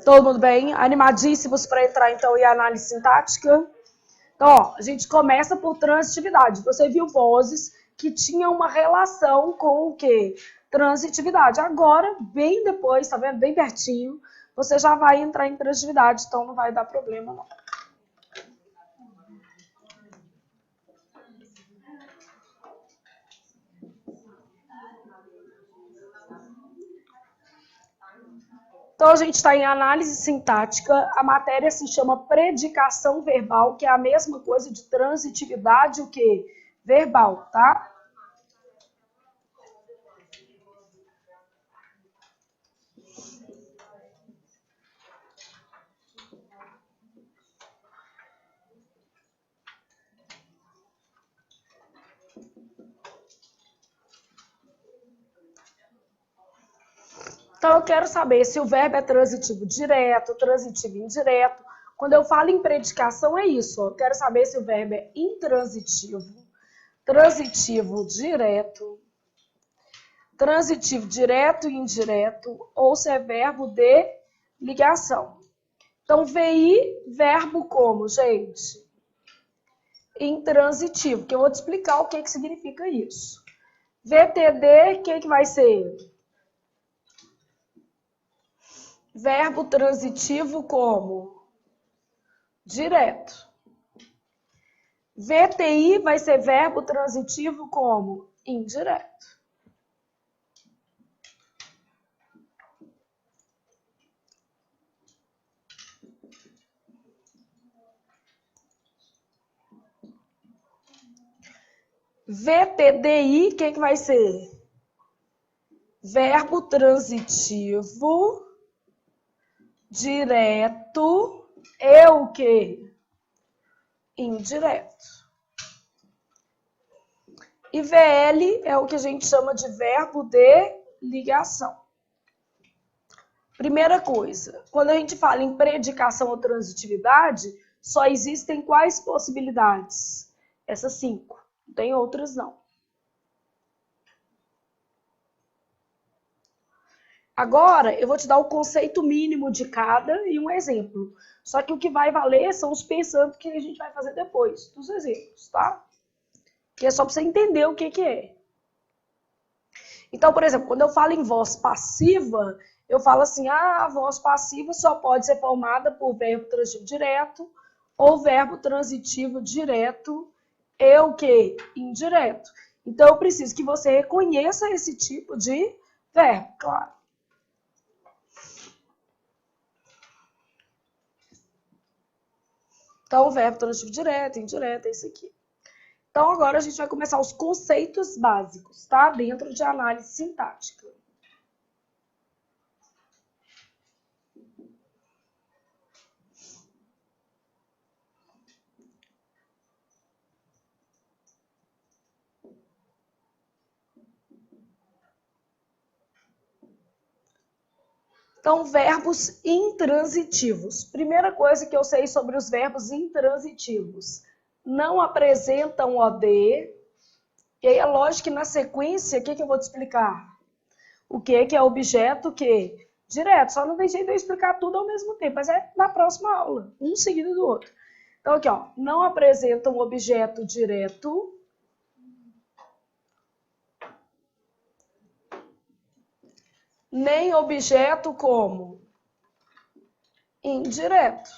Todo mundo bem? Animadíssimos para entrar, então, em análise sintática? Então, ó, a gente começa por transitividade. Você viu vozes que tinham uma relação com o quê? Transitividade. Agora, bem depois, tá vendo? Bem pertinho, você já vai entrar em transitividade, então não vai dar problema, não. Então, a gente está em análise sintática, a matéria se chama predicação verbal, que é a mesma coisa de transitividade, o quê? Verbal, tá? Então, eu quero saber se o verbo é transitivo direto, transitivo indireto. Quando eu falo em predicação, é isso. Eu quero saber se o verbo é intransitivo, transitivo direto, transitivo direto e indireto, ou se é verbo de ligação. Então, VI, verbo como, gente? Intransitivo, que eu vou te explicar o que significa isso. VTD, o que vai ser? Verbo transitivo como? Direto. VTI vai ser verbo transitivo como? Indireto. VTDI, o que vai ser? Verbo transitivo direto e o quê? Indireto. E VL é o que a gente chama de verbo de ligação. Primeira coisa, quando a gente fala em predicação ou transitividade, só existem quais possibilidades? Essas 5. Não tem outras, não. Agora, eu vou te dar o conceito mínimo de cada e um exemplo. Só que o que vai valer são os pensando que a gente vai fazer depois dos exemplos, tá? Que é só para você entender o que é. Então, por exemplo, quando eu falo em voz passiva, eu falo assim, a voz passiva só pode ser formada por verbo transitivo direto ou verbo transitivo direto e o quê? Indireto. Então, eu preciso que você reconheça esse tipo de verbo, claro. Então, o verbo transitivo direto, indireto, é isso aqui. Então, agora a gente vai começar os conceitos básicos, tá? Dentro de análise sintática. Então, verbos intransitivos. Primeira coisa que eu sei sobre os verbos intransitivos. Não apresentam OD. E aí é lógico que na sequência, o que eu vou te explicar? O que é objeto, o que? Direto. Só não tem jeito de eu explicar tudo ao mesmo tempo, mas é na próxima aula, um seguido do outro. Então, aqui, ó, não apresentam objeto direto. Nem objeto como? Indireto.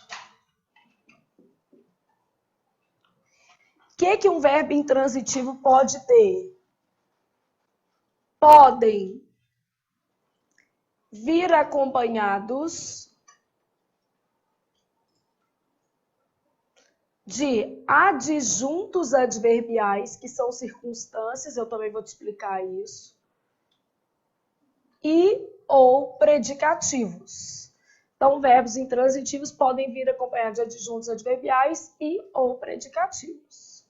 O que um verbo intransitivo pode ter? Podem vir acompanhados de adjuntos adverbiais, que são circunstâncias, eu também vou te explicar isso, e ou predicativos. Então, verbos intransitivos podem vir acompanhados de adjuntos adverbiais e ou predicativos.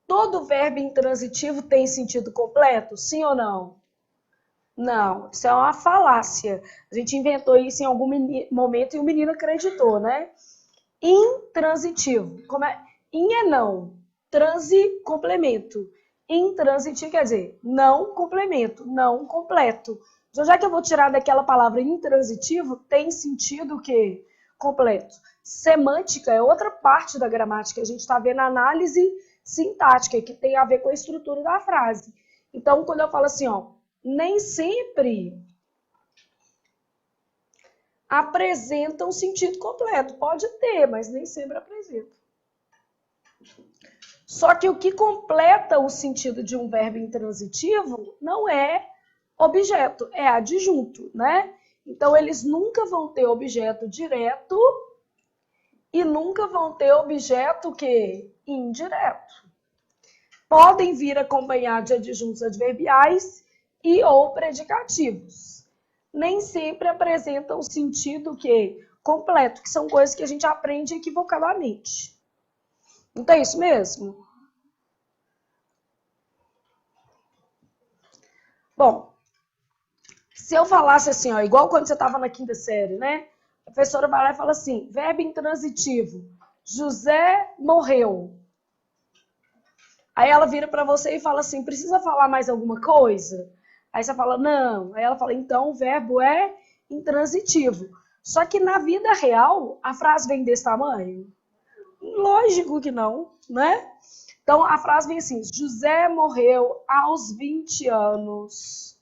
Todo verbo intransitivo tem sentido completo? Sim ou não? Não, isso é uma falácia. A gente inventou isso em algum momento e o menino acreditou, né? Intransitivo. Como é? In é não. Transi, complemento. Intransitivo quer dizer não complemento, não completo. Já que eu vou tirar daquela palavra intransitivo, tem sentido o quê? Completo. Semântica é outra parte da gramática. A gente está vendo a análise sintática, que tem a ver com a estrutura da frase. Então, quando eu falo assim, ó, nem sempre apresenta um sentido completo. Pode ter, mas nem sempre apresenta. Só que o que completa o sentido de um verbo intransitivo não é objeto, é adjunto, né? Então, eles nunca vão ter objeto direto e nunca vão ter objeto que indireto. Podem vir acompanhados de adjuntos adverbiais e ou predicativos. Nem sempre apresentam sentido que completo, que são coisas que a gente aprende equivocadamente. Não é isso mesmo? Bom, se eu falasse assim, ó, igual quando você estava na quinta série, né? A professora vai lá e fala assim, verbo intransitivo, José morreu. Aí ela vira para você e fala assim, precisa falar mais alguma coisa? Aí você fala, não. Aí ela fala, então o verbo é intransitivo. Só que na vida real, a frase vem desse tamanho? Lógico que não, né? Então a frase vem assim, José morreu aos 20 anos,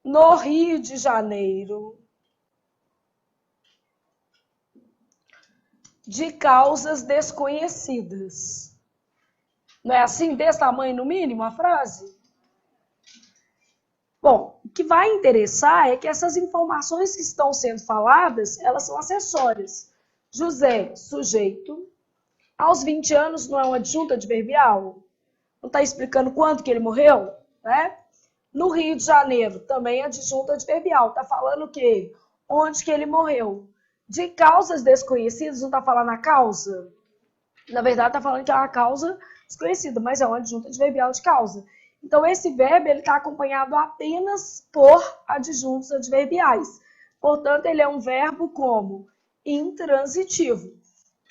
no Rio de Janeiro, de causas desconhecidas. Não é assim, desse tamanho no mínimo, a frase? Bom, o que vai interessar é que essas informações que estão sendo faladas, elas são acessórias. José, sujeito. Aos 20 anos não é uma adjunta adverbial? Não está explicando quando que ele morreu? Né? No Rio de Janeiro, também é adjunta adverbial. Está falando o quê? Onde que ele morreu? De causas desconhecidas, não está falando a causa? Na verdade, está falando que é uma causa desconhecida, mas é uma adjunta adverbial de causa. Então, esse verbo está acompanhado apenas por adjuntos adverbiais. Portanto, ele é um verbo como intransitivo.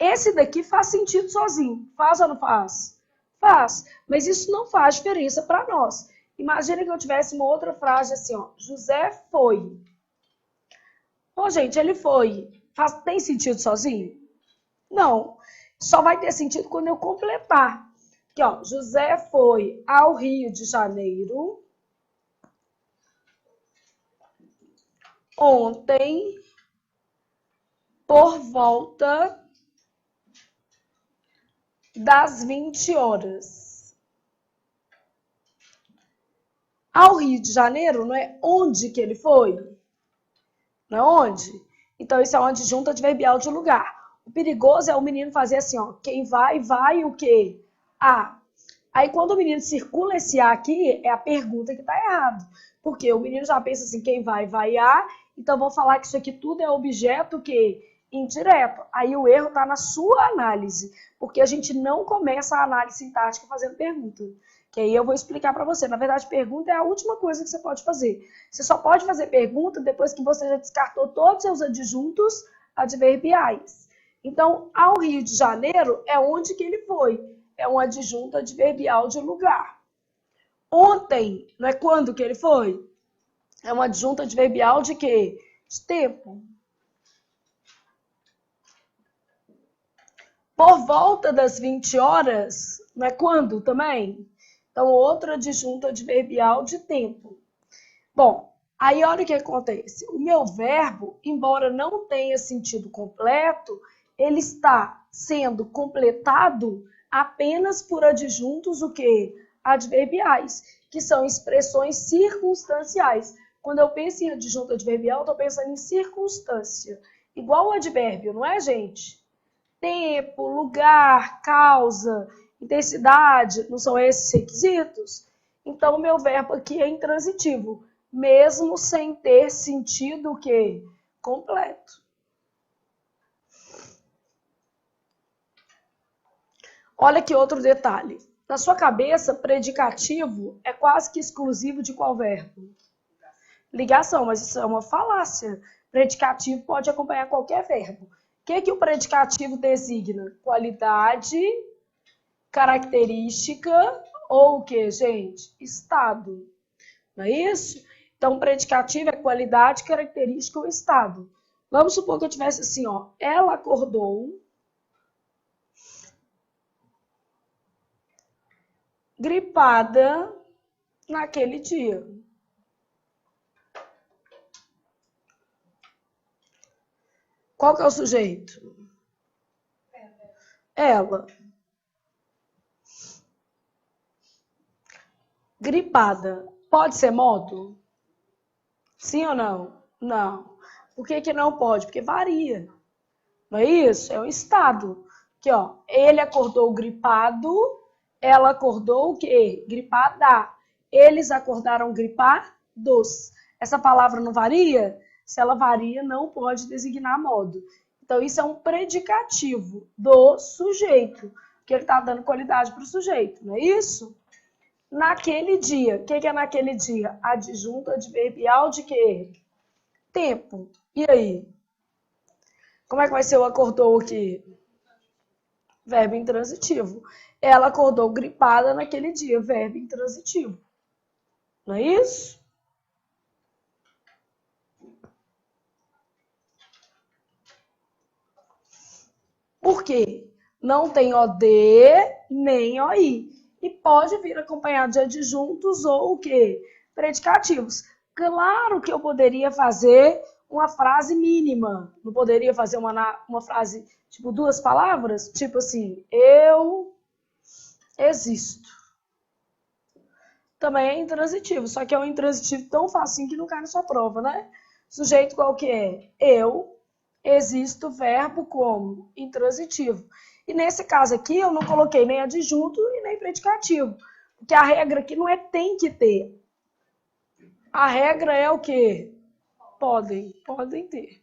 Esse daqui faz sentido sozinho. Faz ou não faz? Faz. Mas isso não faz diferença para nós. Imagina que eu tivesse uma outra frase assim, ó. José foi. Ô, gente, ele foi. Tem sentido sozinho? Não. Só vai ter sentido quando eu completar. Aqui, ó, José foi ao Rio de Janeiro ontem por volta das 20 horas. Ao Rio de Janeiro, não é onde que ele foi? Não é onde? Então, isso é uma adjunta adverbial de lugar. O perigoso é o menino fazer assim, ó, quem vai, vai o quê? A. Aí, quando o menino circula esse A aqui, é a pergunta que está errado. Porque o menino já pensa assim, quem vai, vai A. Então, vou falar que isso aqui tudo é objeto que indireto. Aí, o erro está na sua análise. Porque a gente não começa a análise sintática fazendo pergunta. Que aí eu vou explicar para você. Na verdade, pergunta é a última coisa que você pode fazer. Você só pode fazer pergunta depois que você já descartou todos os seus adjuntos adverbiais. Então, ao Rio de Janeiro é onde que ele foi. É um adjunto adverbial de lugar. Ontem, não é quando que ele foi? É um adjunto adverbial de quê? De tempo. Por volta das 20 horas, não é quando também? Então, outro adjunto adverbial de tempo. Bom, aí olha o que acontece. O meu verbo, embora não tenha sentido completo, ele está sendo completado apenas por adjuntos o quê? Adverbiais, que são expressões circunstanciais. Quando eu penso em adjunto adverbial, eu estou pensando em circunstância. Igual o advérbio, não é, gente? Tempo, lugar, causa, intensidade, não são esses requisitos? Então, o meu verbo aqui é intransitivo, mesmo sem ter sentido o quê? Completo. Olha aqui outro detalhe. Na sua cabeça, predicativo é quase que exclusivo de qual verbo? Ligação, mas isso é uma falácia. Predicativo pode acompanhar qualquer verbo. O que o predicativo designa? Qualidade, característica ou o que, gente? Estado. Não é isso? Então, predicativo é qualidade, característica ou estado. Vamos supor que eu tivesse assim, ó. Ela acordou gripada naquele dia. Qual que é o sujeito? Ela. Gripada. Pode ser modo? Sim ou não? Não. Por que que não pode? Porque varia. Não é isso? É um estado. Aqui, ó. Ele acordou gripado. Ela acordou o quê? Gripada. Eles acordaram gripados. Essa palavra não varia? Se ela varia, não pode designar modo. Então, isso é um predicativo do sujeito, que ele está dando qualidade para o sujeito, não é isso? Naquele dia. O que é naquele dia? Adjunto adverbial de quê? Tempo. E aí? Como é que vai ser o acordou aqui? Verbo intransitivo. Ela acordou gripada naquele dia. Verbo intransitivo. Não é isso? Por quê? Não tem OD nem OI. E pode vir acompanhado de adjuntos ou o quê? Predicativos. Claro que eu poderia fazer uma frase mínima. Não poderia fazer uma frase, tipo, 2 palavras? Tipo assim, eu existo. Também é intransitivo, só que é um intransitivo tão facinho que não cai na sua prova, né? Sujeito qual que é? Eu existo, verbo como? Intransitivo. E nesse caso aqui, eu não coloquei nem adjunto e nem predicativo. Porque a regra aqui não é tem que ter. A regra é o quê? Podem ter.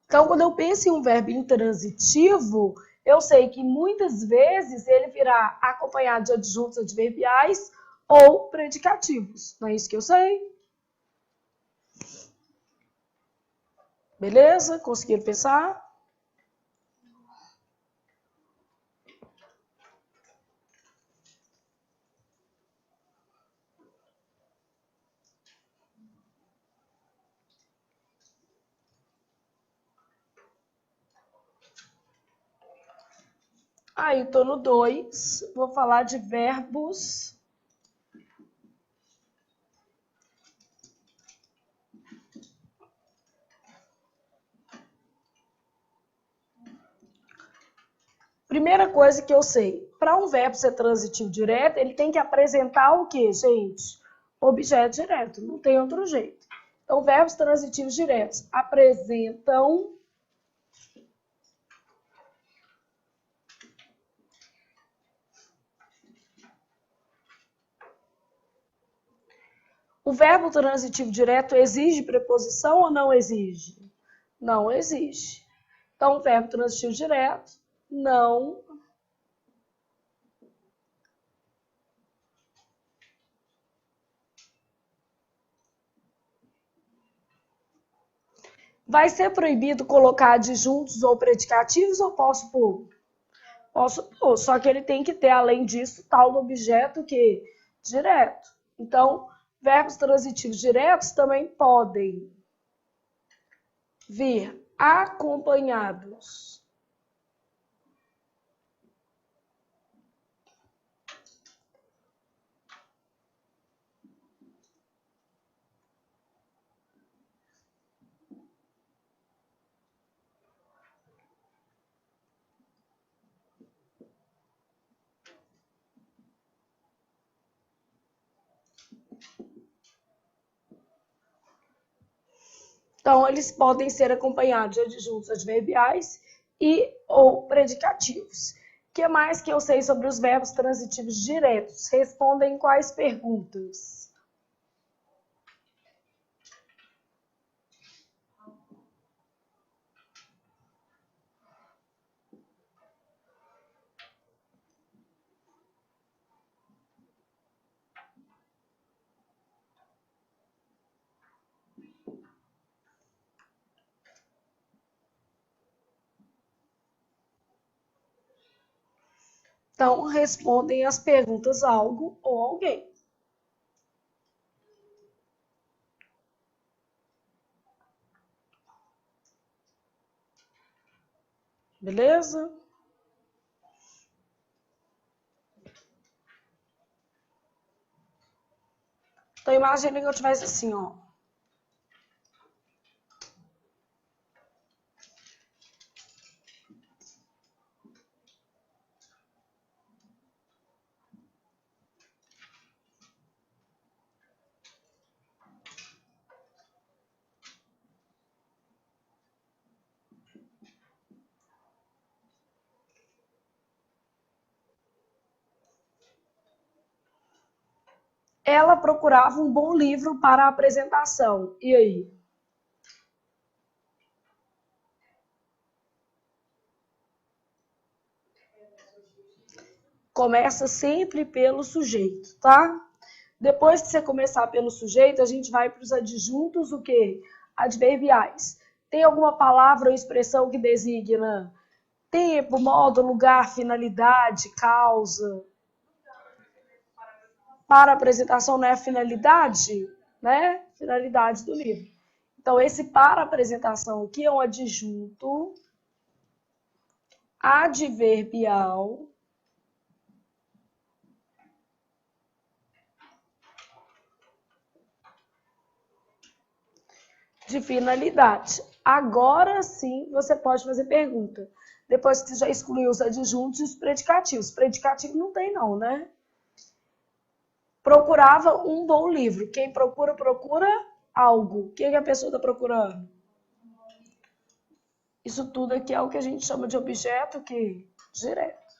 Então, quando eu penso em um verbo intransitivo, eu sei que muitas vezes ele virá acompanhado de adjuntos adverbiais ou predicativos. Não é isso que eu sei? Beleza? Conseguiram pensar? Aí, eu tô no 2, vou falar de verbos Primeira coisa que eu sei, para um verbo ser transitivo direto, ele tem que apresentar o quê, gente? Objeto direto, não tem outro jeito. Então, verbos transitivos diretos apresentam o verbo transitivo direto exige preposição ou não exige? Não exige. Então, o verbo transitivo direto não vai ser proibido colocar adjuntos ou predicativos ou posso pôr? Posso pôr, só que ele tem que ter, além disso, tal do objeto que direto. Então, verbos transitivos diretos também podem vir acompanhados Então, eles podem ser acompanhados de adjuntos adverbiais e ou predicativos. O que mais que eu sei sobre os verbos transitivos diretos? Respondem quais perguntas? Então, respondem as perguntas algo ou alguém. Beleza? Então, imagine que eu tivesse assim, ó. Ela procurava um bom livro para a apresentação. E aí? Começa sempre pelo sujeito, tá? Depois que você começar pelo sujeito, a gente vai para os adjuntos, o quê? Adverbiais. Tem alguma palavra ou expressão que designa tempo, modo, lugar, finalidade, causa? Para a apresentação não é a finalidade, né? Finalidade do livro. Então, esse para a apresentação aqui é um adjunto adverbial de finalidade. Agora sim você pode fazer pergunta. Depois que você já excluiu os adjuntos e os predicativos. Predicativo não tem não, né? Procurava um bom livro. Quem procura, procura algo. O que a pessoa está procurando? Isso tudo aqui é o que a gente chama de objeto que direto.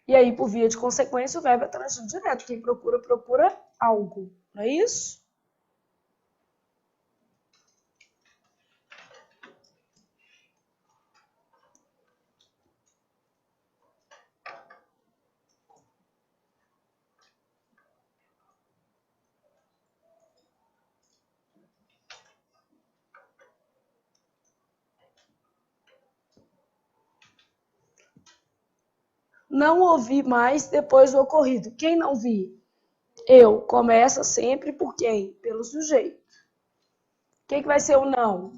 E aí, por via de consequência, o verbo é transitivo direto. Quem procura, procura algo. Não é isso? Não ouvi mais depois do ocorrido. Quem não vi? Eu. Começa sempre por quem? Pelo sujeito. Quem que vai ser o não?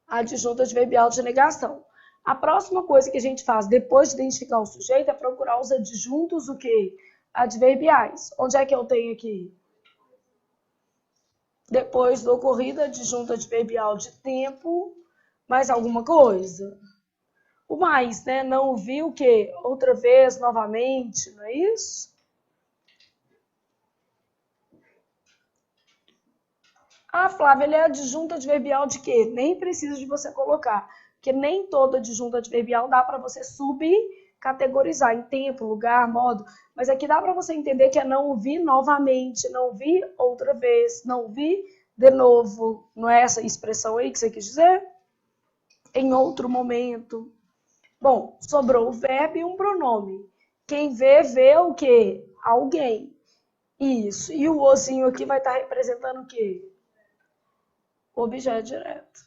Adjunto adverbial de negação. A próxima coisa que a gente faz depois de identificar o sujeito é procurar os adjuntos, o quê? Adverbiais. Onde é que eu tenho aqui? Depois do ocorrido, adjunto adverbial de tempo, mais alguma coisa. O mais, né? Não ouvi o quê? Outra vez, novamente, não é isso? Ah, Flávia, ele é adjunto adverbial de quê? Nem precisa de você colocar, porque nem todo adjunto adverbial dá para você subcategorizar em tempo, lugar, modo, mas aqui dá para você entender que é não ouvir novamente, não ouvir outra vez, não ouvir de novo. Não é essa expressão aí que você quis dizer? Em outro momento. Bom, sobrou o verbo e um pronome. Quem vê, vê o quê? Alguém. Isso. E o ozinho aqui vai estar representando o quê? O objeto direto.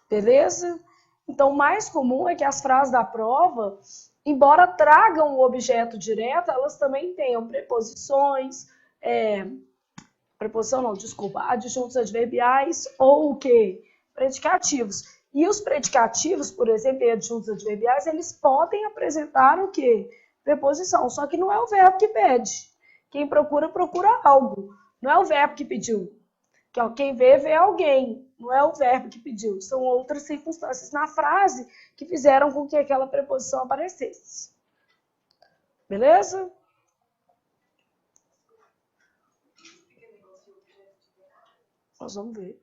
Beleza? Então, o mais comum é que as frases da prova, embora tragam o objeto direto, elas também tenham preposições, preposição não, desculpa, adjuntos adverbiais ou o quê? Predicativos. E os predicativos, por exemplo, e adjuntos adverbiais, eles podem apresentar o quê? Preposição, só que não é o verbo que pede. Quem procura, procura algo. Não é o verbo que pediu. Que, ó, quem vê, vê alguém. Não é o verbo que pediu. São outras circunstâncias na frase que fizeram com que aquela preposição aparecesse. Beleza? Nós vamos ver.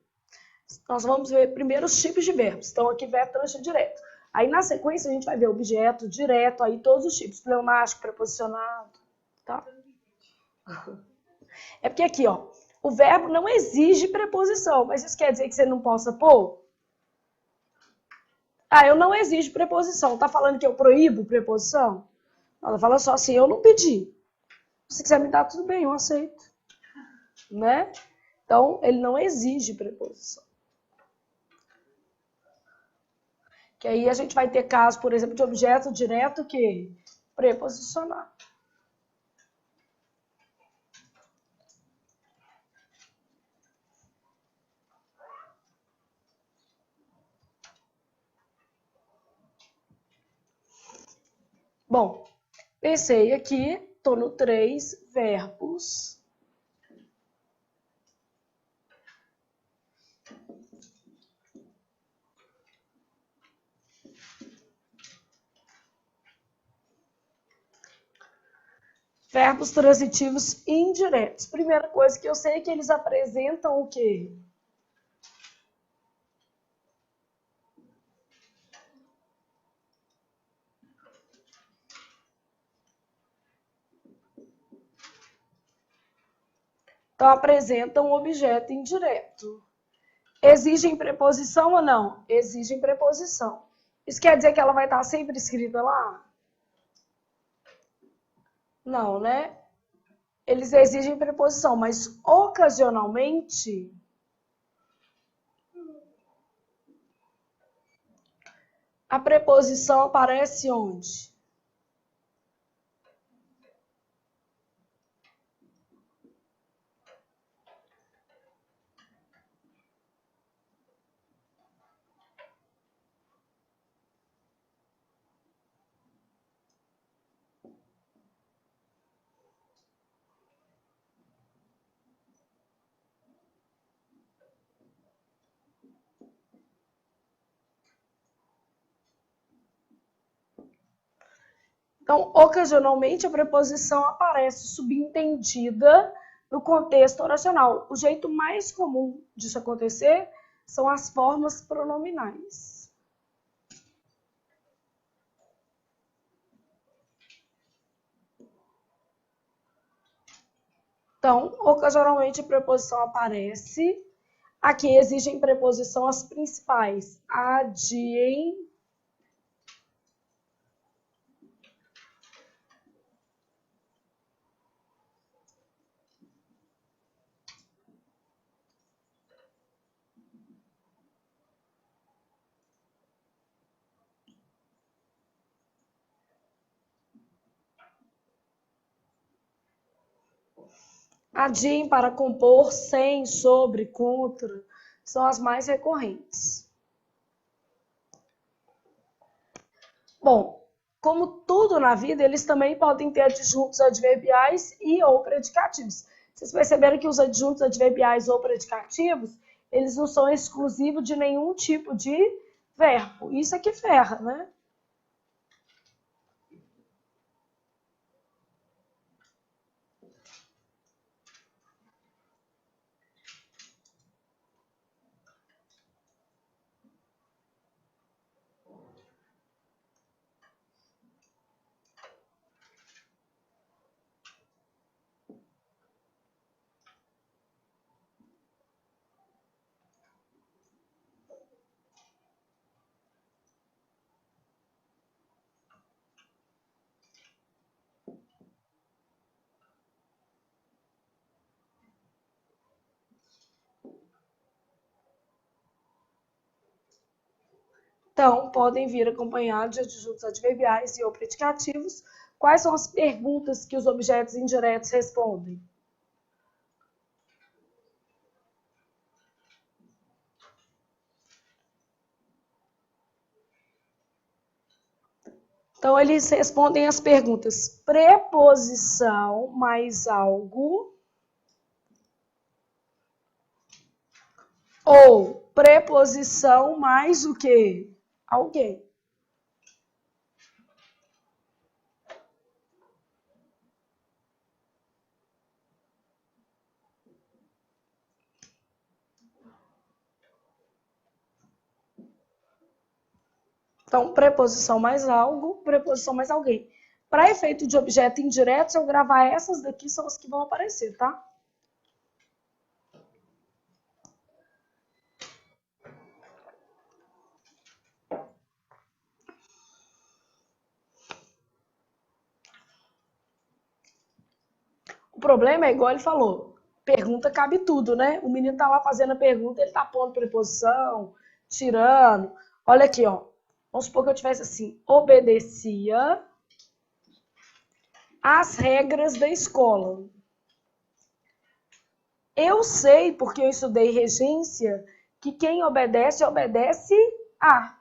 Nós vamos ver primeiro os tipos de verbos. Então, aqui verbo transitivo direto. Aí, na sequência, a gente vai ver objeto, direto, aí todos os tipos. Pleonástico, preposicionado, tá? É porque aqui, ó, o verbo não exige preposição, mas isso quer dizer que você não possa pôr? Ah, eu não exijo preposição. Tá falando que eu proíbo preposição? Ela fala só assim, eu não pedi. Se quiser me dar, tudo bem, eu aceito. Né? Então, ele não exige preposição. Que aí a gente vai ter caso, por exemplo, de objeto direto que preposicionado. Bom, pensei aqui, estou no 3, verbos. Verbos transitivos indiretos. Primeira coisa que eu sei é que eles apresentam o quê? Então, apresentam um objeto indireto. Exigem preposição ou não? Exigem preposição. Isso quer dizer que ela vai estar sempre escrita lá? Não, né? Eles exigem preposição, mas ocasionalmente a preposição aparece onde? Então, ocasionalmente, a preposição aparece subentendida no contexto oracional. O jeito mais comum disso acontecer são as formas pronominais. Então, ocasionalmente, a preposição aparece. Aqui exigem preposição as principais: a, de, em. A de para compor, sem, sobre, contra, são as mais recorrentes. Bom, como tudo na vida, eles também podem ter adjuntos adverbiais e ou predicativos. Vocês perceberam que os adjuntos adverbiais ou predicativos, eles não são exclusivos de nenhum tipo de verbo. Isso é que ferra, né? Então, podem vir acompanhados de adjuntos adverbiais e ou predicativos. Quais são as perguntas que os objetos indiretos respondem? Então, eles respondem as perguntas preposição mais algo ou preposição mais o quê? Alguém. Então, preposição mais algo, preposição mais alguém. Para efeito de objeto indireto, se eu gravar essas daqui, são as que vão aparecer, tá? O problema é igual ele falou, pergunta cabe tudo, né? O menino tá lá fazendo a pergunta, ele tá pondo preposição, tirando. Olha aqui, ó. Vamos supor que eu tivesse assim, obedecia às regras da escola. Eu sei, porque eu estudei regência, que quem obedece, obedece a.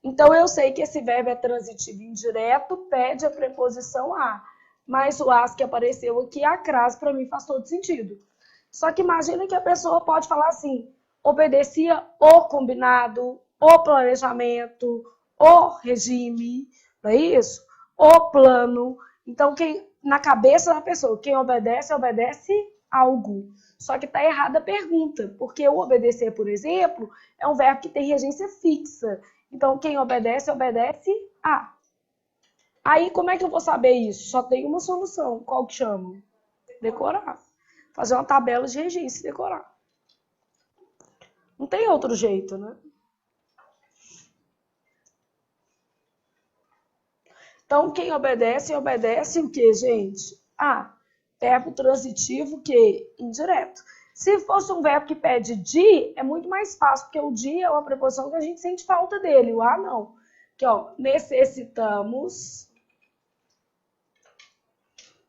Então, eu sei que esse verbo é transitivo indireto, pede a preposição a. Mas o as que apareceu aqui, a crase, para mim faz todo sentido. Só que imagina que a pessoa pode falar assim, obedecia o combinado, o planejamento, o regime, não é isso? O plano. Então, na cabeça da pessoa, quem obedece, obedece algo. Só que está errada a pergunta, porque o obedecer, por exemplo, é um verbo que tem regência fixa. Então, quem obedece, obedece a. Aí, como é que eu vou saber isso? Só tem uma solução. Qual que chama? Decorar. Fazer uma tabela de regência e decorar. Não tem outro jeito, né? Então, quem obedece, obedece o quê, gente? A. Verbo transitivo, que? Indireto. Se fosse um verbo que pede de, é muito mais fácil, porque o de é uma preposição que a gente sente falta dele. O a, não. Aqui, ó, necessitamos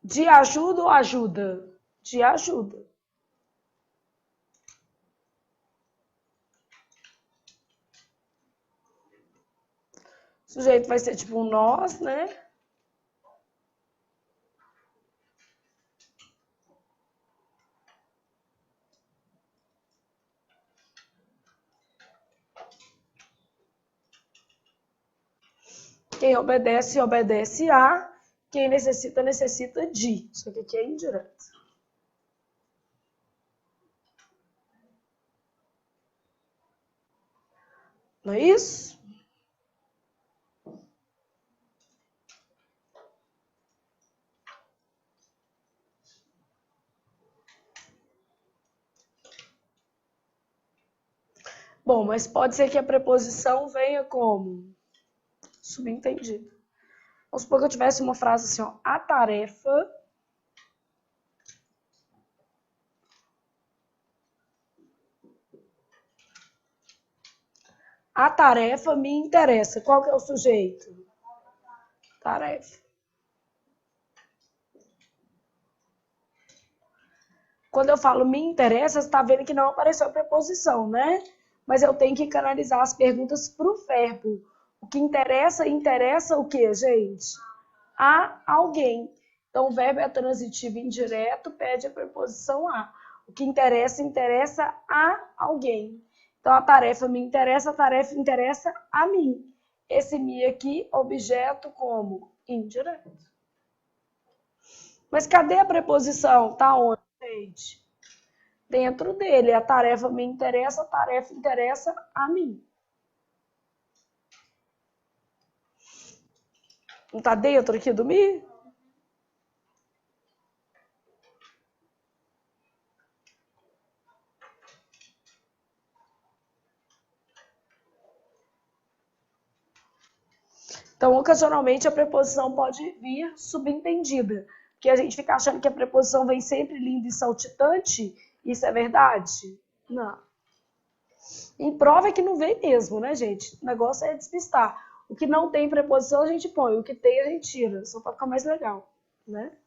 de ajuda ou ajuda? De ajuda. O sujeito vai ser tipo um nós, né? Quem obedece, obedece a. Quem necessita, necessita de. Isso aqui é indireto. Não é isso? Bom, mas pode ser que a preposição venha como? Subentendido. Vamos supor que eu tivesse uma frase assim, ó. A tarefa me interessa. Qual que é o sujeito? Tarefa. Quando eu falo me interessa, você está vendo que não apareceu a preposição, né? Mas eu tenho que canalizar as perguntas para o verbo. O que interessa, interessa o quê, gente? A alguém. Então, o verbo é transitivo indireto, pede a preposição a. O que interessa, interessa a alguém. Então, a tarefa me interessa, a tarefa interessa a mim. Esse me aqui, objeto como? Indireto. Mas cadê a preposição? Tá onde, gente? Dentro dele. A tarefa me interessa, a tarefa interessa a mim. Não tá dentro aqui do me? Então, ocasionalmente, a preposição pode vir subentendida. Porque a gente fica achando que a preposição vem sempre linda e saltitante. Isso é verdade? Não. Em prova é que não vem mesmo, né, gente? O negócio é despistar. O que não tem preposição a gente põe, o que tem a gente tira, só para ficar mais legal, né?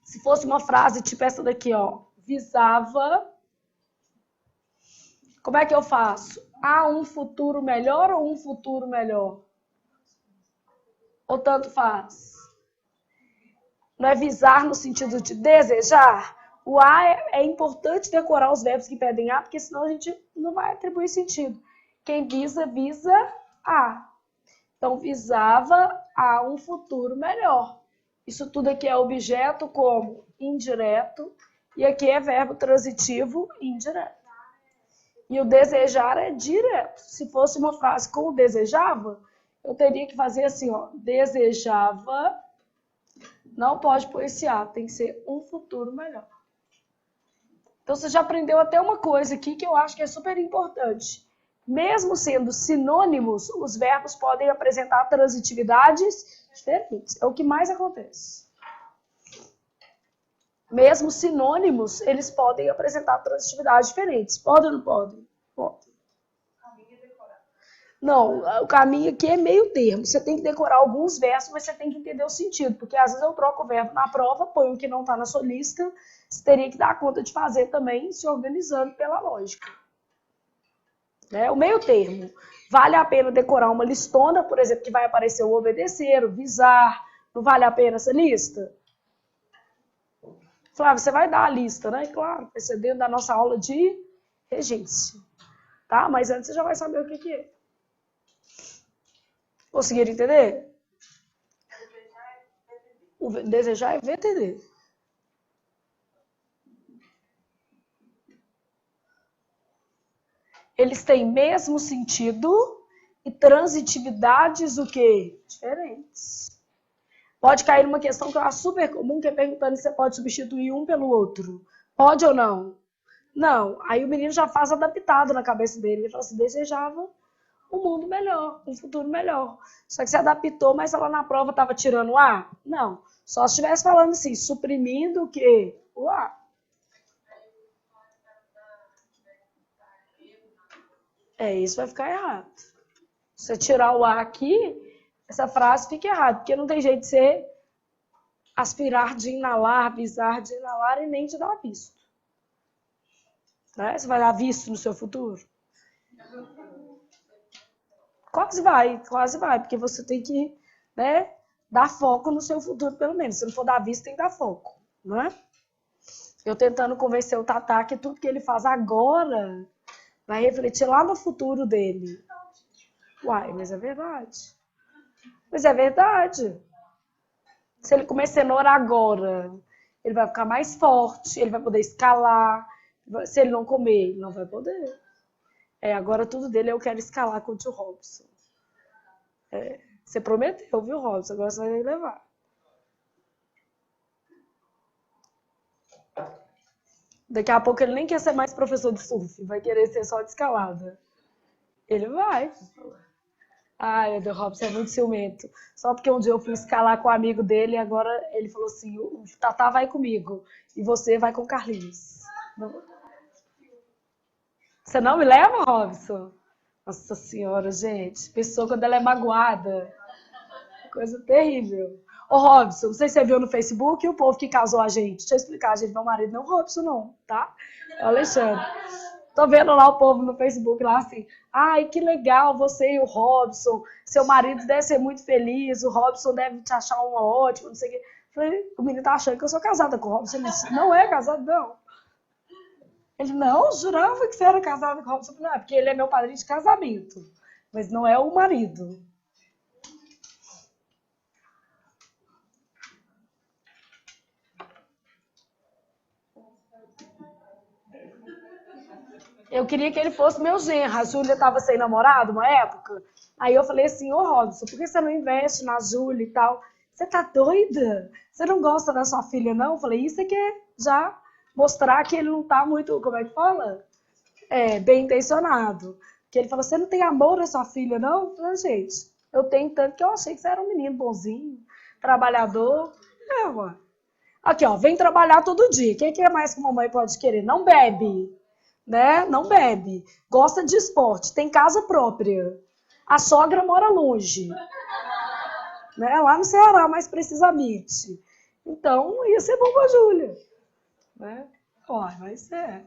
Se fosse uma frase tipo essa daqui, ó, visava. Como é que eu faço? Há um futuro melhor ou um futuro melhor? Ou tanto faz? Não é visar no sentido de desejar? O a é importante decorar os verbos que pedem a, porque senão a gente não vai atribuir sentido. Quem visa, visa a. Então, visava a um futuro melhor. Isso tudo aqui é objeto como indireto, e aqui é verbo transitivo indireto. E o desejar é direto. Se fosse uma frase com o desejava, eu teria que fazer assim, ó, desejava, não pode pôr esse a, tem que ser um futuro melhor. Então, você já aprendeu até uma coisa aqui que eu acho que é super importante. Mesmo sendo sinônimos, os verbos podem apresentar transitividades Diferentes. É o que mais acontece. Mesmo sinônimos, eles podem apresentar transitividades diferentes. Podem ou não podem? Podem. Não, o caminho aqui é meio termo. Você tem que decorar alguns versos, mas você tem que entender o sentido. Porque às vezes eu troco o verbo na prova, ponho o que não está na sua lista. Você teria que dar conta de fazer também, se organizando pela lógica. Né? O meio termo. Vale a pena decorar uma listona, por exemplo, que vai aparecer o obedecer, o visar. Não vale a pena essa lista? Flávio, você vai dar a lista, né? Claro, vai ser dentro da nossa aula de regência. Tá? Mas antes você já vai saber o que é. Conseguiram entender? O desejar é VTD. Eles têm mesmo sentido e transitividades o quê? Diferentes. Pode cair numa questão que eu acho super comum, que é perguntando se você pode substituir um pelo outro. Pode ou não? Não. Aí o menino já faz adaptado na cabeça dele. Ele fala assim, desejava um mundo melhor, um futuro melhor. Só que se adaptou, mas ela na prova estava tirando o A? Não. Só se estivesse falando assim, suprimindo o quê? O A. Isso vai ficar errado. Se você tirar o A aqui, essa frase fica errada, porque não tem jeito de você aspirar de inalar, visar de inalar e nem de dar visto. Né? Você vai dar visto no seu futuro? Quase vai, porque você tem que, né, dar foco no seu futuro, pelo menos. Se não for dar visto, tem que dar foco, não é? Eu tentando convencer o Tatá que tudo que ele faz agora vai refletir lá no futuro dele. Uai, mas é verdade. Mas é verdade. Se ele comer cenoura agora, ele vai ficar mais forte, ele vai poder escalar. Se ele não comer, ele não vai poder. Agora tudo dele eu quero escalar com o tio Robson. Você prometeu, viu, Robson? Agora você vai levar. Daqui a pouco ele nem quer ser mais professor de surf, vai querer ser só de escalada. Ele vai. Ai, o Robson é muito ciumento. Só porque um dia eu fui escalar com um amigo dele e agora ele falou assim, o Tatá vai comigo e você vai com o Carlinhos. Você não me leva, Robson? Nossa senhora, gente. Pessoa quando ela é magoada. Coisa terrível. Ô, Robson, não sei se você viu no Facebook o povo que casou a gente. Deixa eu explicar, gente. Meu marido não é o Robson, não, tá? É o Alexandre. Tô vendo lá o povo no Facebook lá assim. Ai, que legal você e o Robson. Seu marido deve ser muito feliz. O Robson deve te achar uma ótima, não sei o quê. Falei, o menino tá achando que eu sou casada com o Robson. Ele disse, não é casado, não. Ele, não, jurava que você era casada com o Robson. Não, é porque ele é meu padrinho de casamento. Mas não é o marido. Eu queria que ele fosse meu genro. A Júlia estava sem namorado uma época. Aí eu falei assim, ô Robson, por que você não investe na Júlia e tal? Você tá doida? Você não gosta da sua filha, não? Eu falei, isso é que é já mostrar que ele não tá muito, como é que fala? Bem intencionado. Que ele falou, você não tem amor na sua filha, não? Eu falei, gente, eu tenho tanto que eu achei que você era um menino bonzinho, trabalhador. Ué. Aqui, ó, vem trabalhar todo dia. O que é mais que mamãe pode querer? Não bebe. Né? Não bebe, gosta de esporte, tem casa própria. A sogra mora longe, né? Lá no Ceará, mais precisamente. Então, ia ser bom pra Júlia. Né? Ó, vai ser.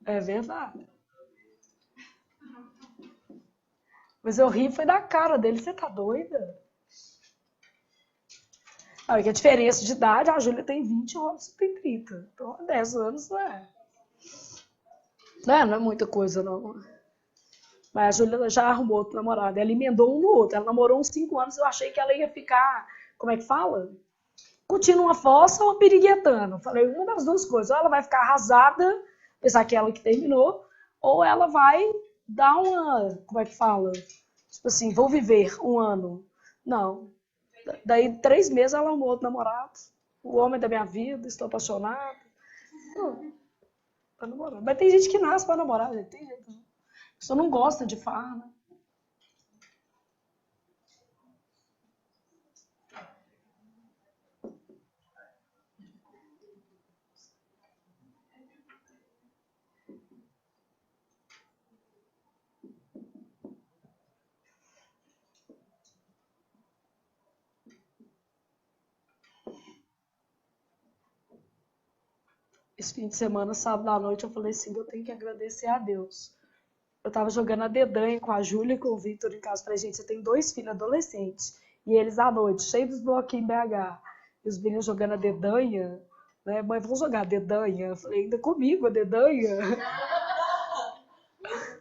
É verdade. Mas eu ri foi da cara dele, você tá doida? Olha que a diferença de idade, a Júlia tem 20 e o Robson tem 30. Então, 10 anos não é. Não é muita coisa, não. Mas a Júlia já arrumou outro namorado. Ela emendou um no outro. Ela namorou uns 5 anos. Eu achei que ela ia ficar, como é que fala? Curtindo uma fossa ou uma piriguetando. Falei, uma das duas coisas. Ou ela vai ficar arrasada, pensar que ela que terminou, ou ela vai dar uma, como é que fala? Tipo assim, vou viver um ano. Não. Daí 3 meses ela arrumou outro namorado. O homem da minha vida, estou apaixonada. Pra namorar. Mas tem gente que nasce pra namorar, gente. Tem jeito. A pessoa não gosta de farra. Esse fim de semana, sábado à noite, eu falei assim, eu tenho que agradecer a Deus. Eu tava jogando a dedanha com a Júlia e com o Victor em casa. Falei, gente, eu tenho 2 filhos adolescentes. E eles à noite, cheios dos bloquinhos em BH. E os meninos jogando a dedanha. Né? Mãe, vamos jogar a dedanha? Eu falei, ainda comigo a dedanha?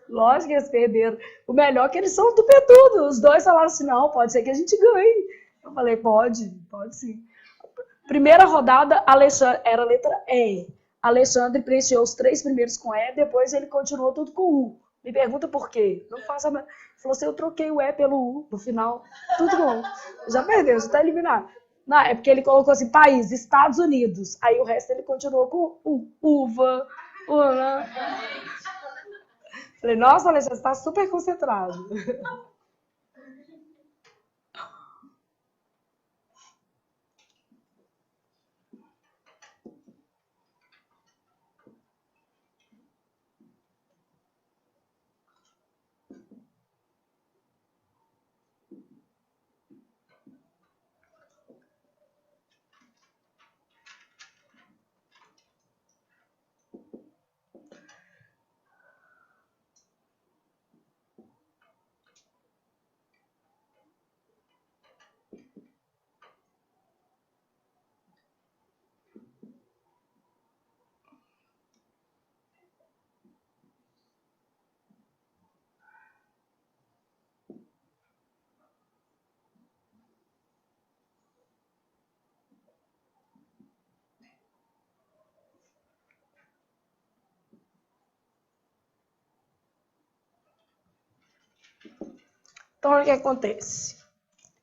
Lógico que eles perderam. O melhor é que eles são tupetudo. Os dois falaram assim, não, pode ser que a gente ganhe. Eu falei, pode sim. Primeira rodada, Alexandre, era a letra E. Alexandre preencheu os 3 primeiros com E, depois ele continuou tudo com U. Me pergunta por quê. Não faça. Falou assim, eu troquei o E pelo U no final. Tudo bom. Já perdeu, já tá eliminado. Não, é porque ele colocou assim, país, Estados Unidos. Aí o resto ele continuou com U. Uva, Una. Falei, nossa, Alexandre, você tá super concentrado. Então, o que acontece?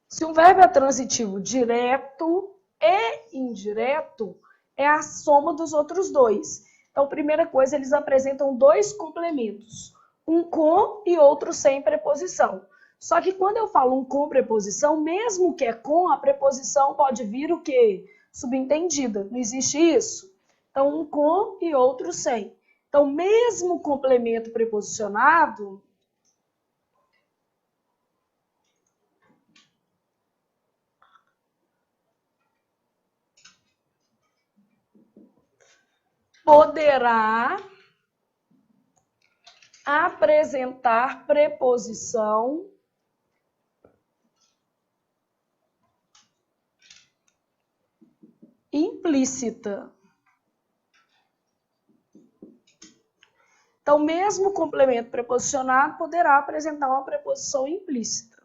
Se um verbo é transitivo direto e indireto, é a soma dos outros dois. Então, primeira coisa, eles apresentam 2 complementos, um com e outro sem preposição. Só que quando eu falo um com preposição, mesmo que é com, a preposição pode vir o quê? Subentendida. Não existe isso? Então, um com e outro sem. Então, mesmo complemento preposicionado, poderá apresentar preposição implícita. Então, mesmo o complemento preposicionado poderá apresentar uma preposição implícita.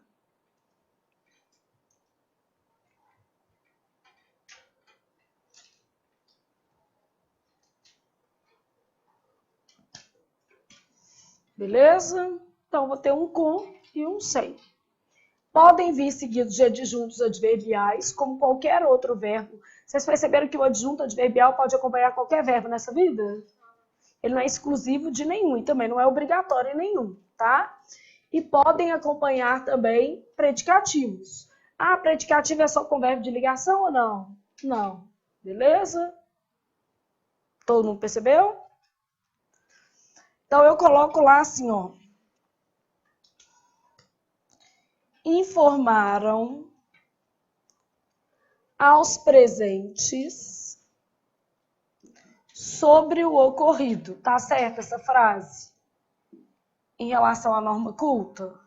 Beleza? Então, vou ter um com e um sem. Podem vir seguidos de adjuntos adverbiais, como qualquer outro verbo. Vocês perceberam que o adjunto adverbial pode acompanhar qualquer verbo nessa vida? Ele não é exclusivo de nenhum e também não é obrigatório em nenhum, tá? E podem acompanhar também predicativos. Ah, predicativo é só com verbo de ligação ou não? Não. Beleza? Todo mundo percebeu? Então, eu coloco lá assim, ó. Informaram aos presentes sobre o ocorrido. Tá certa essa frase? Em relação à norma culta?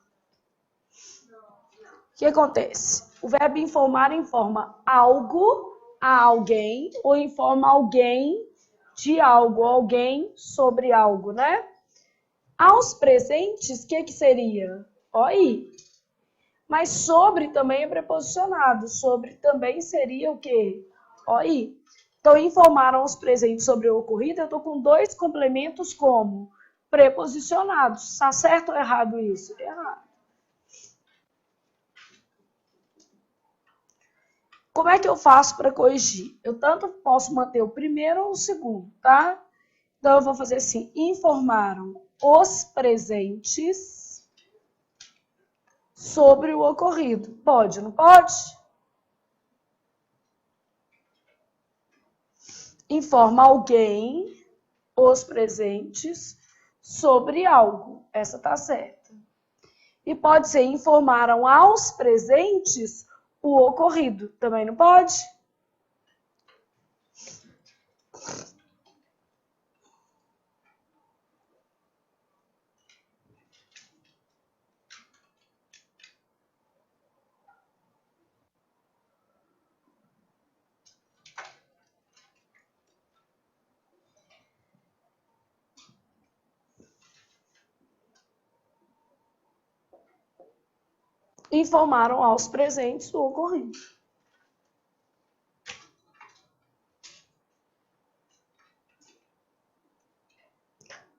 O que acontece? O verbo informar informa algo a alguém ou informa alguém de algo, alguém sobre algo, né? Aos presentes, o que seria? Oi. Mas sobre também é preposicionado. Sobre também seria o quê? Oi. Então, informaram os presentes sobre o ocorrido, eu estou com 2 complementos como preposicionados. Está certo ou errado isso? Errado. Como é que eu faço para corrigir? Eu tanto posso manter o primeiro ou o segundo, tá? Então, eu vou fazer assim, informaram os presentes sobre o ocorrido. Pode, não pode? Informa alguém, os presentes, sobre algo. Essa tá certa. E pode ser informaram aos presentes o ocorrido. Também não pode? Informaram aos presentes o ocorrido.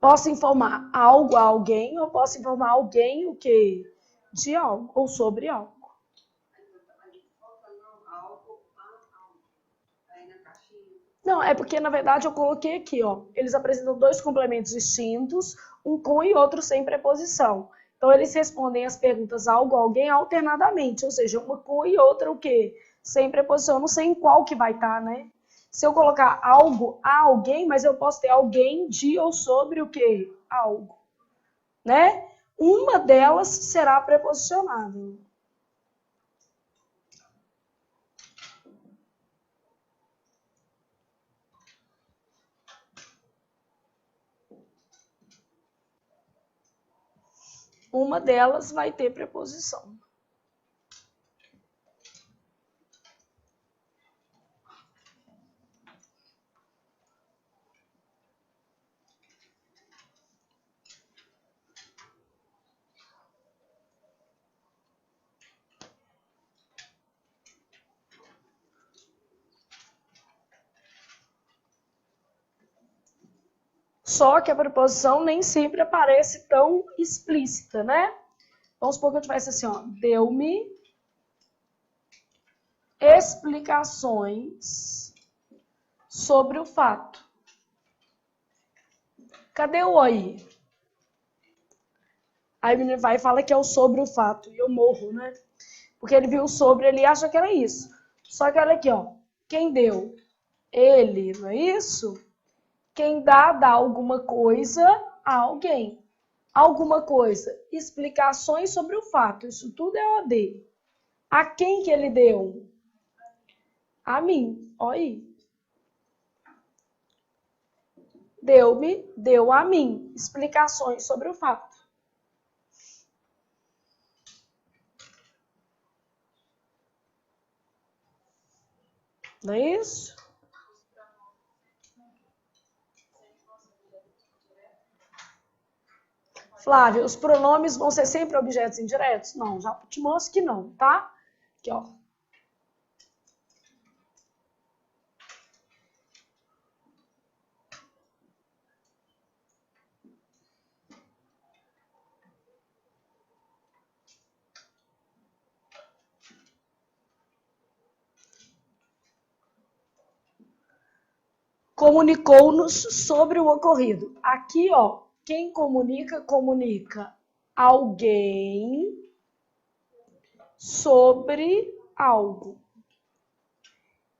Posso informar algo a alguém ou posso informar alguém o quê? De algo ou sobre algo. Não, é porque, na verdade, eu coloquei aqui, ó. Eles apresentam dois complementos distintos, um com e outro sem preposição. Então, eles respondem as perguntas algo, alguém, alternadamente. Ou seja, uma com e outra o quê? Sem preposição. Eu não sei em qual que vai estar, né? Se eu colocar algo a alguém, mas eu posso ter alguém de ou sobre o quê? Algo. Né? Uma delas será preposicionada. Uma delas vai ter preposição. Só que a preposição nem sempre aparece tão explícita, né? Vamos supor que eu tivesse assim, ó. Deu-me explicações sobre o fato. Cadê o aí? Aí o menino vai e fala que é o sobre o fato. E eu morro, né? Porque ele viu o sobre, ele acha que era isso. Só que olha aqui, ó. Quem deu? Ele, não é isso? Quem dá alguma coisa a alguém. Alguma coisa. Explicações sobre o fato. Isso tudo é OD. A quem que ele deu? A mim. Olha aí. Deu a mim. Explicações sobre o fato. Não é isso? Flávia, os pronomes vão ser sempre objetos indiretos? Não, já te mostro que não, tá? Aqui, ó. Comunicou-nos sobre o ocorrido. Aqui, ó, quem comunica, comunica alguém sobre algo.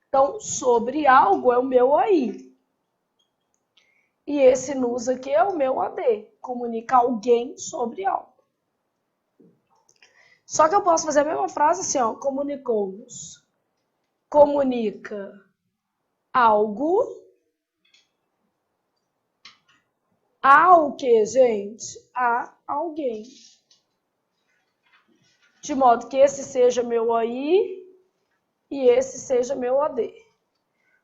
Então, sobre algo é o meu aí. E esse nos aqui é o meu AD. Comunica alguém sobre algo. Só que eu posso fazer a mesma frase assim, ó. Comunicou-nos. Comunica algo. A o que, gente? A alguém. De modo que esse seja meu aí e esse seja meu AD.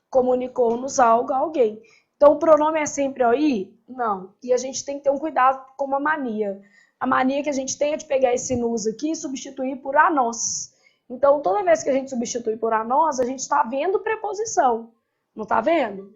Comunicou-nos algo a alguém. Então, o pronome é sempre aí? Não. E a gente tem que ter um cuidado com uma mania. A mania que a gente tem é de pegar esse nos aqui e substituir por a nós. Então, toda vez que a gente substitui por a nós, a gente está vendo preposição. Não está vendo?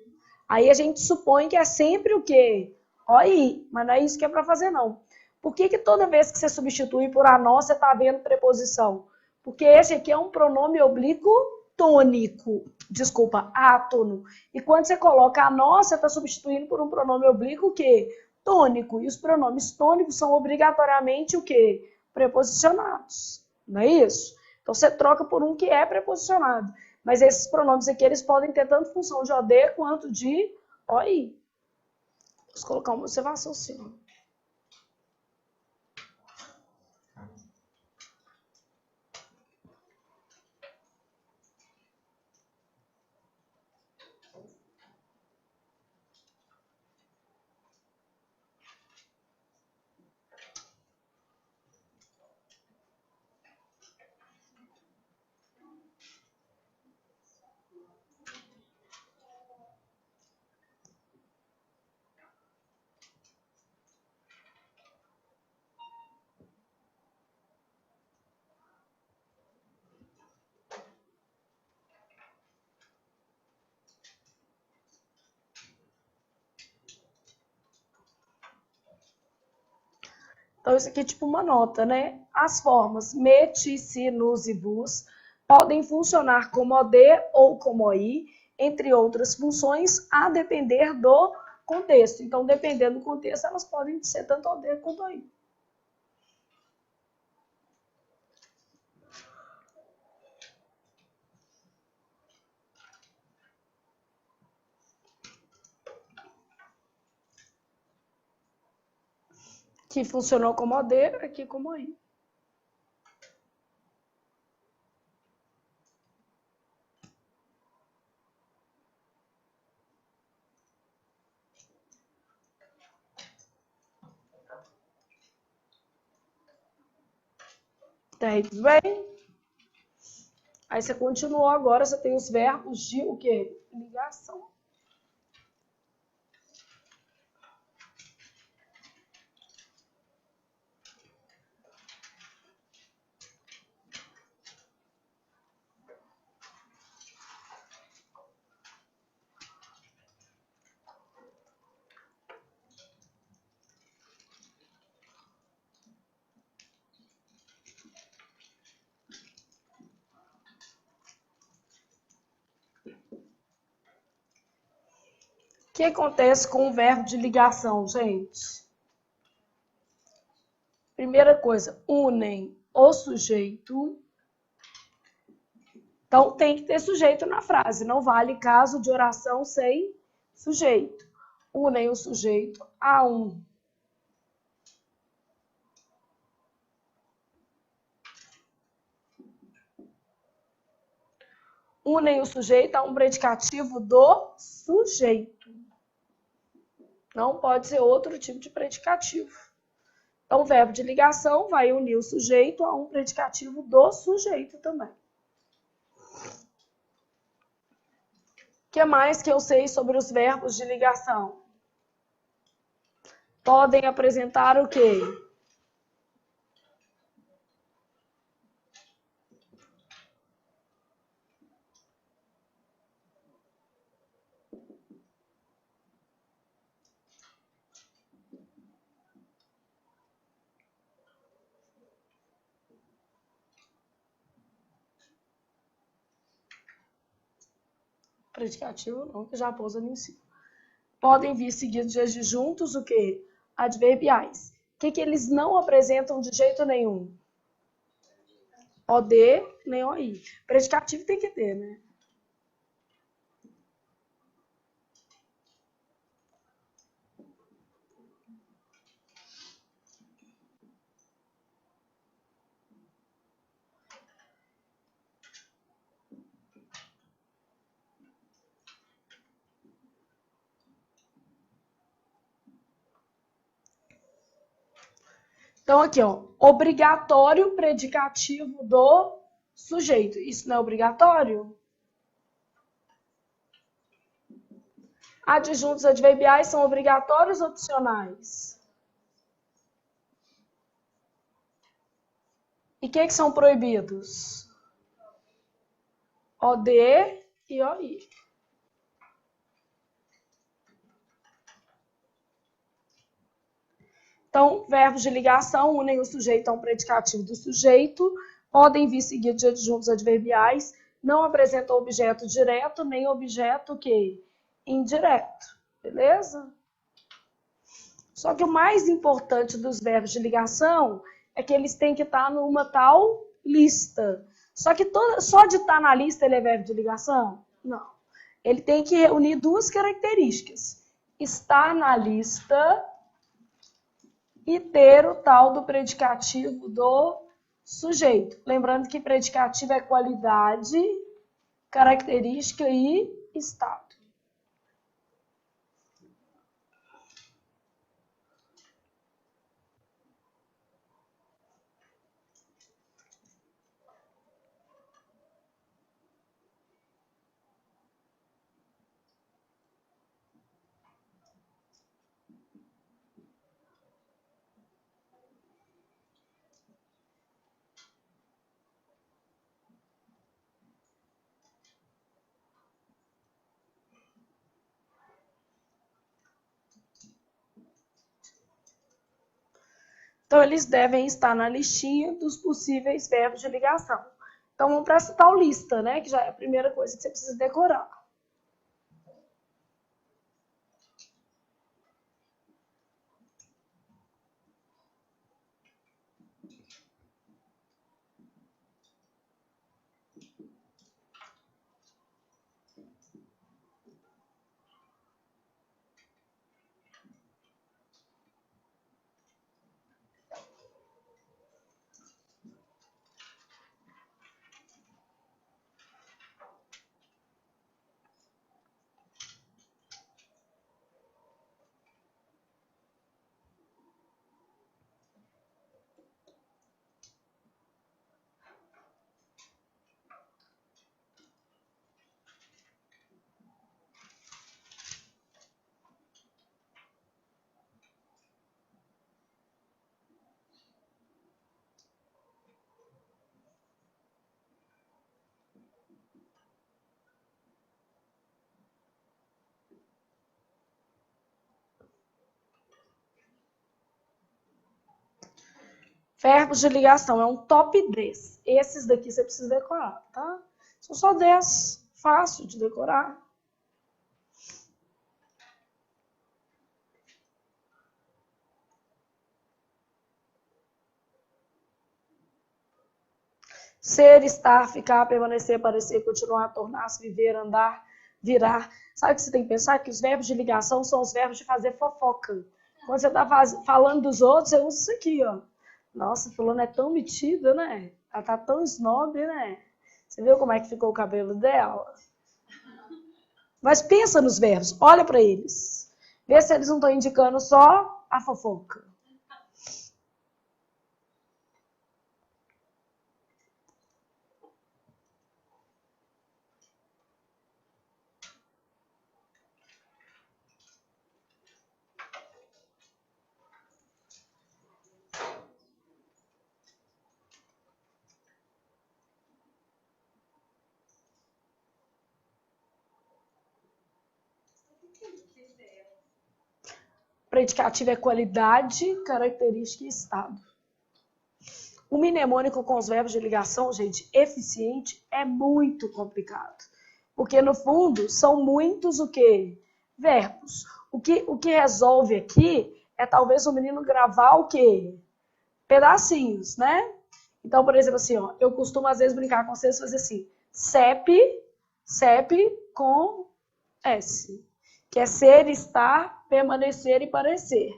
Aí a gente supõe que é sempre o quê? Aí, mas não é isso que é para fazer, não. Por que toda vez que você substitui por a nós, você está vendo preposição? Porque esse aqui é um pronome oblíquo tônico, desculpa, átono. E quando você coloca a nó, você está substituindo por um pronome oblíquo o quê? Tônico. E os pronomes tônicos são obrigatoriamente o quê? Preposicionados. Não é isso? Então você troca por um que é preposicionado. Mas esses pronomes aqui, eles podem ter tanto função de OD quanto de OI. Vou colocar uma observação assim, ó. Então, isso aqui é tipo uma nota, né? As formas me, ti, si, nus e vos podem funcionar como OD ou como OI, entre outras funções, a depender do contexto. Então, dependendo do contexto, elas podem ser tanto OD quanto OI. Que funcionou como OD, aqui como OI. Tá aí, tudo bem? Aí você continuou agora, você tem os verbos de o quê? Ligação. O que acontece com o verbo de ligação, gente? Primeira coisa, unem o sujeito. Então, tem que ter sujeito na frase. Não vale caso de oração sem sujeito. Unem o sujeito a um. Unem o sujeito a um predicativo do sujeito. Não pode ser outro tipo de predicativo. Então, o verbo de ligação vai unir o sujeito a um predicativo do sujeito também. O que mais que eu sei sobre os verbos de ligação? Podem apresentar o quê? Predicativo não, que já pousa no ensino. Podem vir seguidos de adjuntos o quê? Adverbiais. O que eles não apresentam de jeito nenhum? OD nem OI. Predicativo tem que ter, né? Então, aqui, ó, obrigatório predicativo do sujeito. Isso não é obrigatório? Adjuntos adverbiais são obrigatórios ou opcionais? E o que são proibidos? OD e OI. Então, verbos de ligação unem o sujeito a um predicativo do sujeito, podem vir seguidos de adjuntos adverbiais, não apresenta objeto direto, nem objeto que indireto, beleza? Só que o mais importante dos verbos de ligação é que eles têm que estar numa tal lista. Só que só de estar na lista ele é verbo de ligação? Não. Ele tem que reunir duas características. Estar na lista e ter o tal do predicativo do sujeito. Lembrando que predicativo é qualidade, característica e estado. Então, eles devem estar na listinha dos possíveis verbos de ligação. Então, vamos para essa tal lista, né? Que já é a primeira coisa que você precisa decorar. Verbos de ligação é um top 10. Esses daqui você precisa decorar, tá? São só 10, fácil de decorar. Ser, estar, ficar, permanecer, parecer, continuar, tornar-se, viver, andar, virar. Sabe o que você tem que pensar? Que os verbos de ligação são os verbos de fazer fofoca. Quando você está falando dos outros, você usa isso aqui, ó. Nossa, fulano é tão metida, né? Ela tá tão snob, né? Você viu como é que ficou o cabelo dela? Mas pensa nos verbos, olha para eles. Vê se eles não estão indicando só a fofoca. Predicativo é qualidade, característica e estado. O mnemônico com os verbos de ligação, gente, eficiente, é muito complicado. Porque, no fundo, são muitos o quê? Verbos. O que resolve aqui é talvez o menino gravar o quê? Pedacinhos, né? Então, por exemplo, assim, ó, eu costumo às vezes brincar com vocês e fazer assim, CEP com S, que é ser, estar, permanecer e parecer.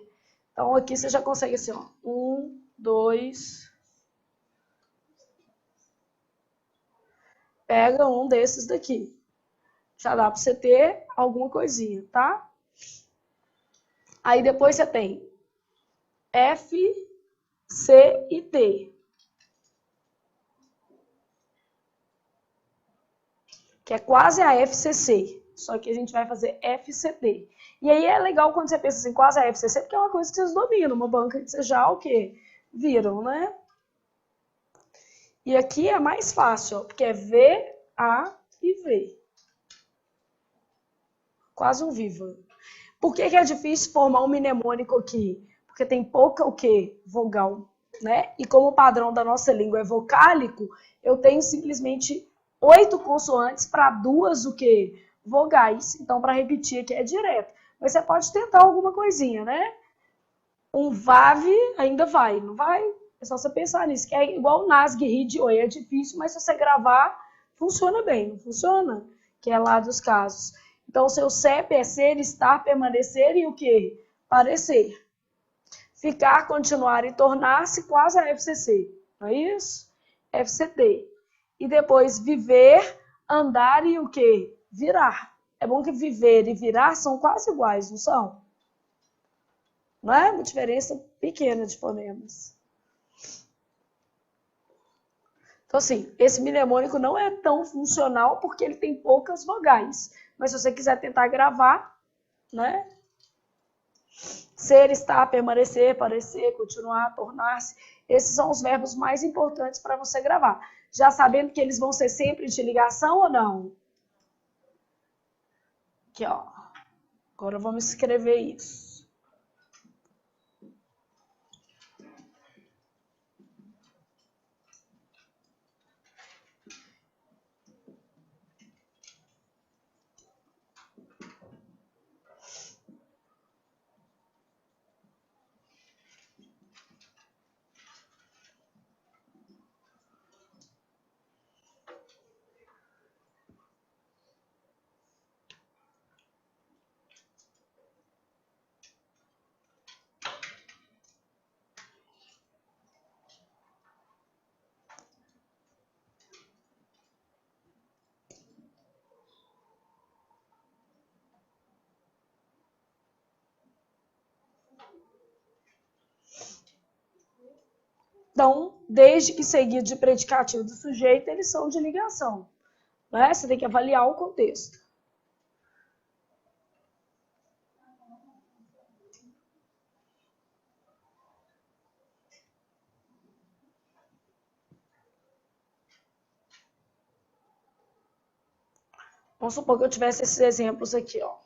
Então, aqui você já consegue assim, ó, 1, 2... Pega um desses daqui. Já dá para você ter alguma coisinha, tá? Aí depois você tem F, C e T. Que é quase a FCC. Só que a gente vai fazer FCT. E aí é legal quando você pensa assim, quase a FCC, porque é uma coisa que vocês dominam. Uma banca que vocês já o quê? Viram, né? E aqui é mais fácil, ó, porque é V, A e V. Quase um viva. Por que é difícil formar um mnemônico aqui? Porque tem pouca o quê? Vogal, né? E como o padrão da nossa língua é vocálico, eu tenho simplesmente 8 consoantes para 2 o quê? Vogais. Então, para repetir aqui é direto. Mas você pode tentar alguma coisinha, né? Um VAV ainda vai, não vai? É só você pensar nisso, que é igual o NASG, RID, oi, é difícil, mas se você gravar, funciona bem, não funciona? Que é lá dos casos. Então, o seu CEP é ser, estar, permanecer e o quê? Parecer. Ficar, continuar e tornar-se quase a FCC, não é isso? FCT. E depois viver, andar e o quê? Virar. É bom que viver e virar são quase iguais, não são? Não é uma diferença pequena de fonemas. Então, assim, esse mnemônico não é tão funcional porque ele tem poucas vogais. Mas se você quiser tentar gravar, né? Ser, estar, permanecer, parecer, continuar, tornar-se. Esses são os verbos mais importantes para você gravar. Já sabendo que eles vão ser sempre de ligação ou não? Aqui, ó. Agora vamos escrever isso. Então, desde que seguido de predicativo do sujeito, eles são de ligação. Né? Você tem que avaliar o contexto. Vamos supor que eu tivesse esses exemplos aqui, ó.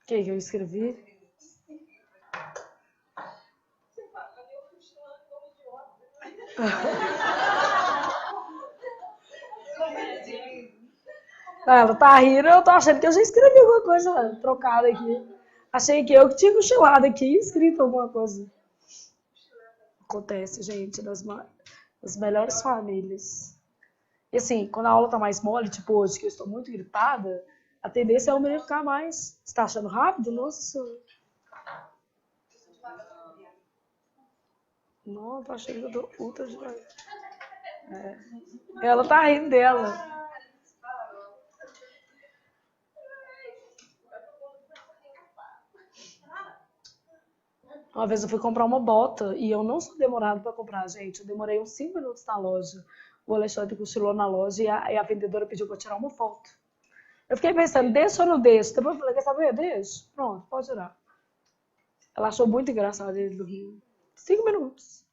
O que eu escrevi? Ela tá rindo, eu tô achando que eu já escrevi alguma coisa trocada aqui. Achei que eu que tinha cochilado aqui e escrito alguma coisa. Acontece, gente, nas melhores famílias. E assim, quando a aula tá mais mole, tipo hoje, que eu estou muito gripada, a tendência é o menino ficar mais. Você tá achando rápido? Nossa senhora. Não, tô achando que eu tô ultra devagar. Ela tá rindo dela. Uma vez eu fui comprar uma bota e eu não sou demorado para comprar, gente. Eu demorei uns 5 minutos na loja. O Alexandre cochilou na loja e a vendedora pediu para tirar uma foto. Eu fiquei pensando, deixa ou não deixa? Depois eu falei, quer saber? Deixa. Pronto, pode tirar. Ela achou muito engraçado ele do Rio. 5 minutos.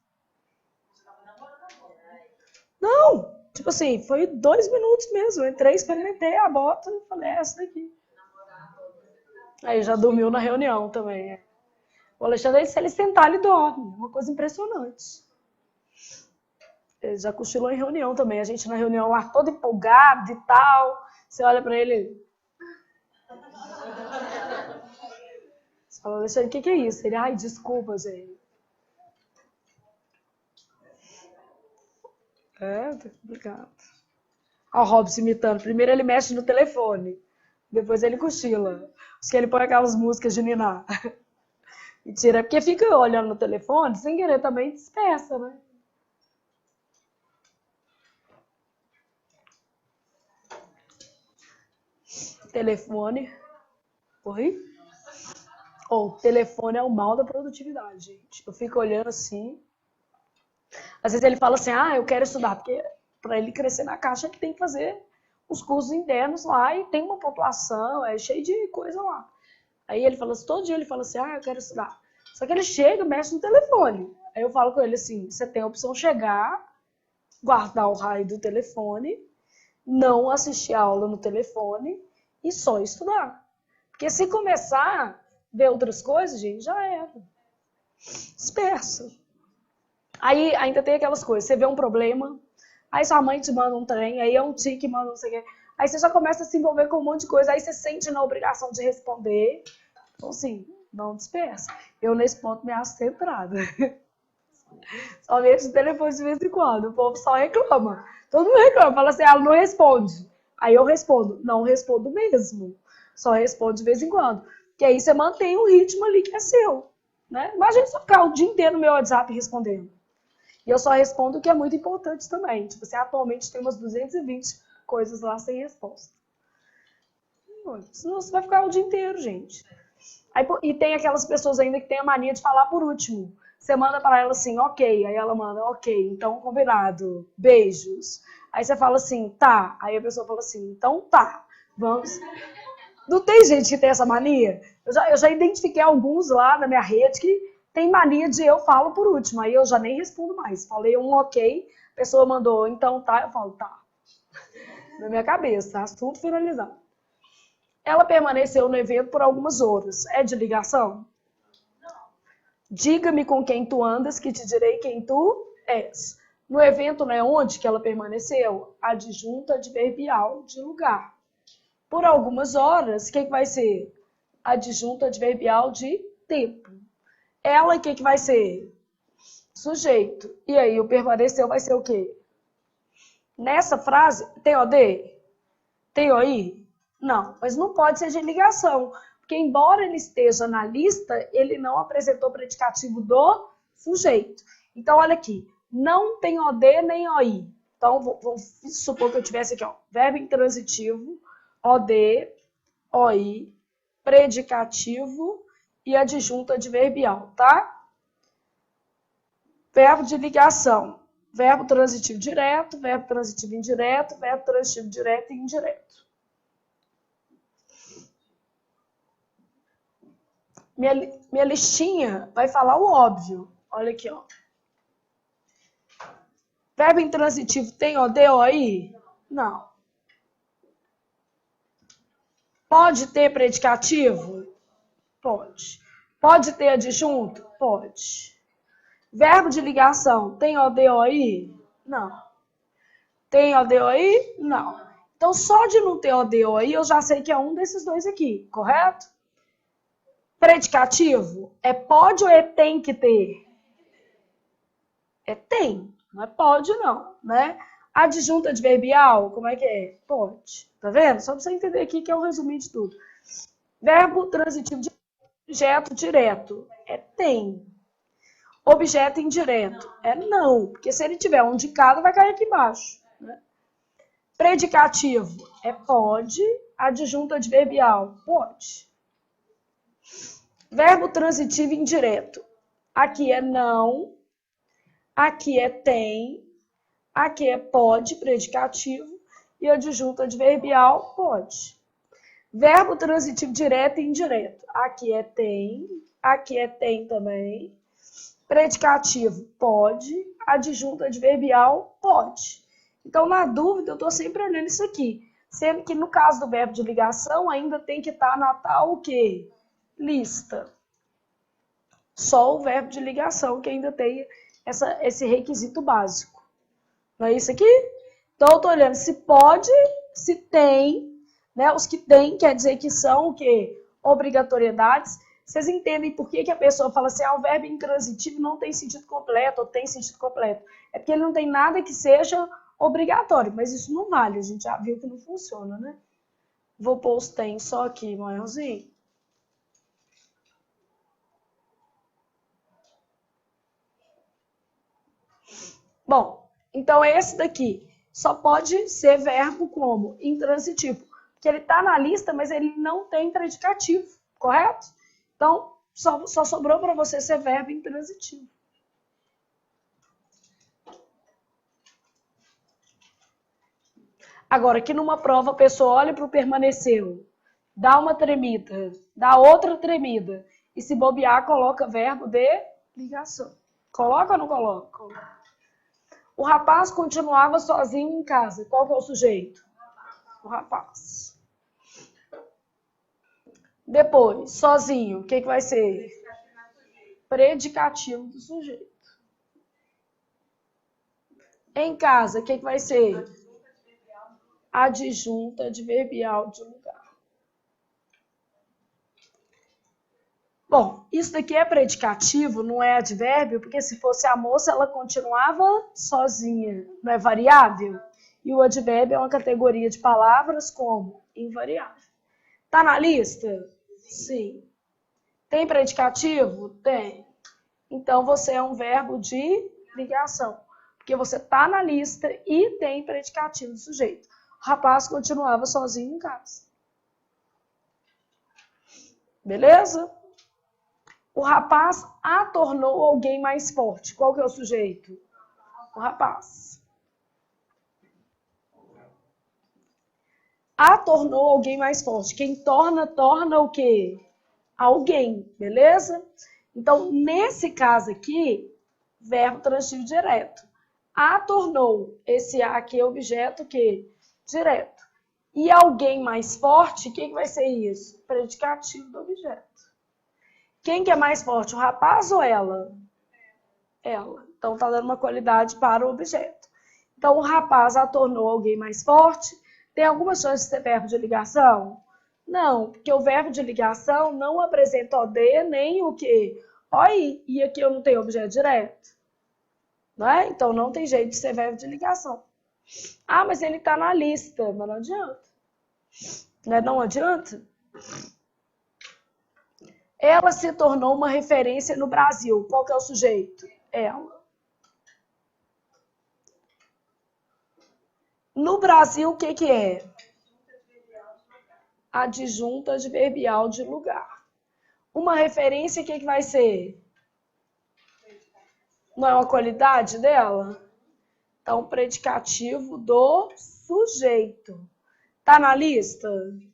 Não! Tipo assim, foi 2 minutos mesmo. Eu entrei, experimentei a bota e falei, é essa daqui. Aí já dormiu na reunião também. O Alexandre, se ele sentar, ele dorme. Uma coisa impressionante. Ele já cochilou em reunião também. A gente na reunião lá todo empolgado e tal. Você olha pra ele. Você fala, Alexandre, o que é isso? Ele, ai, desculpa, gente. Tá complicado. Olha o Robson imitando. Primeiro ele mexe no telefone. Depois ele cochila. Acho que ele põe aquelas músicas de ninar. Mentira, porque fica olhando no telefone, sem querer também dispersa, né? Telefone. Oi? Ou telefone é o mal da produtividade, gente. Eu fico olhando assim. Às vezes ele fala assim, eu quero estudar, porque para ele crescer na caixa ele tem que fazer os cursos internos lá e tem uma pontuação, é cheio de coisa lá. Aí ele fala assim, todo dia ele fala assim, eu quero estudar. Só que ele chega, mexe no telefone. Aí eu falo com ele assim, você tem a opção chegar, guardar o raio do telefone, não assistir a aula no telefone e só estudar. Porque se começar a ver outras coisas, gente, já era. Dispersa. Aí ainda tem aquelas coisas, você vê um problema, aí sua mãe te manda um trem, aí é um tio que manda não sei o quê. Aí você já começa a se envolver com um monte de coisa, aí você sente na obrigação de responder. Então, assim, não dispersa. Eu, nesse ponto, me acho centrada. Só mexo no telefone de vez em quando. O povo só reclama. Todo mundo reclama. Fala assim, não responde. Aí eu respondo. Não respondo mesmo. Só respondo de vez em quando. Porque aí você mantém o ritmo ali que é seu. Né? Imagina você ficar o dia inteiro no meu WhatsApp respondendo. E eu só respondo o que é muito importante também. Tipo assim, atualmente tem umas 220 coisas lá sem resposta. Senão você vai ficar o dia inteiro, gente. Aí, e tem aquelas pessoas ainda que tem a mania de falar por último. Você manda para ela assim, ok. Aí ela manda, ok, então combinado. Beijos. Aí você fala assim, tá. Aí a pessoa fala assim, então tá. Vamos. Não tem gente que tem essa mania? Eu já identifiquei alguns lá na minha rede que tem mania de eu falo por último. Aí eu já nem respondo mais. Falei um ok, a pessoa mandou, então tá. Eu falo, tá. Na minha cabeça, assunto finalizado. Ela permaneceu no evento por algumas horas. É de ligação? Diga-me com quem tu andas, que te direi quem tu és. No evento, né, onde que ela permaneceu? Adjunta adverbial de lugar. Por algumas horas, o que vai ser? Adjunta adverbial de tempo. Ela, o que vai ser? Sujeito. E aí, o permaneceu vai ser o quê? Nessa frase, tem OD? Tem OI? Não, mas não pode ser de ligação. Porque, embora ele esteja na lista, ele não apresentou predicativo do sujeito. Então, olha aqui. Não tem OD nem OI. Então, vamos supor que eu tivesse aqui, verbo intransitivo, OD, OI, predicativo e adjunto adverbial, tá? Verbo de ligação. Verbo transitivo direto, verbo transitivo indireto, verbo transitivo direto e indireto. Minha listinha vai falar o óbvio. Olha aqui, ó. Verbo intransitivo tem OD ou OI? Não. Pode ter predicativo? Pode. Pode ter adjunto? Pode. Verbo de ligação tem OD ou OI? Não. Tem OD ou OI? Não. Então, só de não ter OD ou OI, eu já sei que é um desses dois aqui, correto? Predicativo é pode ou é tem que ter? É tem, não é pode não, né? Adjunto adverbial, como é que é? Pode, tá vendo? Só pra você entender aqui que é o resuminho de tudo. Verbo transitivo de objeto direto é tem. Objeto indireto é não, porque se ele tiver um de cada, vai cair aqui embaixo. Né? Predicativo é pode, adjunto adverbial, pode. Verbo transitivo indireto. Aqui é não, aqui é tem, aqui é pode, predicativo, e adjunto adverbial, pode. Verbo transitivo direto e indireto. Aqui é tem também. Predicativo, pode. Adjunto adverbial, pode. Então, na dúvida, eu estou sempre olhando isso aqui. Sendo que no caso do verbo de ligação, ainda tem que estar na tal o quê? Lista. Só o verbo de ligação que ainda tem esse requisito básico. Não é isso aqui? Então, eu tô olhando se pode, se tem, né? Os que tem quer dizer que são o quê? Obrigatoriedades. Vocês entendem por que a pessoa fala assim, o verbo intransitivo não tem sentido completo, ou tem sentido completo. É porque ele não tem nada que seja obrigatório, mas isso não vale, a gente já viu que não funciona, né? Vou pôr os tem só aqui, maiorzinho. Bom, então esse daqui só pode ser verbo como intransitivo, porque ele está na lista, mas ele não tem predicativo, correto? Então, só sobrou para você ser verbo intransitivo. Agora, que numa prova a pessoa olha para o permaneceu, dá uma tremida, dá outra tremida, e se bobear, coloca verbo de ligação. Coloca ou não coloca? O rapaz continuava sozinho em casa. Qual que é o sujeito? O rapaz. Depois, sozinho, o que vai ser? Predicativo do sujeito. Em casa, o que vai ser? Adjunta adverbial de lugar. Bom, isso daqui é predicativo, não é advérbio, porque se fosse a moça, ela continuava sozinha, não é variável? E o advérbio é uma categoria de palavras como invariável. Tá na lista? Sim. Tem predicativo? Tem. Então, você é um verbo de ligação, porque você tá na lista e tem predicativo do sujeito. O rapaz continuava sozinho em casa. Beleza? O rapaz a tornou alguém mais forte. Qual que é o sujeito? O rapaz. A tornou alguém mais forte. Quem torna o quê? Alguém, beleza? Então, nesse caso aqui, verbo transitivo direto. A tornou, esse A aqui é objeto que? Direto. E alguém mais forte, o que vai ser isso? Predicativo do objeto. Quem que é mais forte, o rapaz ou ela? Ela. Então, tá dando uma qualidade para o objeto. Então, o rapaz a tornou alguém mais forte. Tem alguma chance de ser verbo de ligação? Não, porque o verbo de ligação não apresenta OD nem o quê? OI. E aqui eu não tenho objeto direto. Não é? Então, não tem jeito de ser verbo de ligação. Ah, mas ele está na lista. Mas não adianta. Né? Não adianta. Ela se tornou uma referência no Brasil. Qual que é o sujeito? Ela. No Brasil, o que é? Adjunta adverbial de lugar. Uma referência, o que vai ser? Não é uma qualidade dela? Então, predicativo do sujeito. Tá na lista?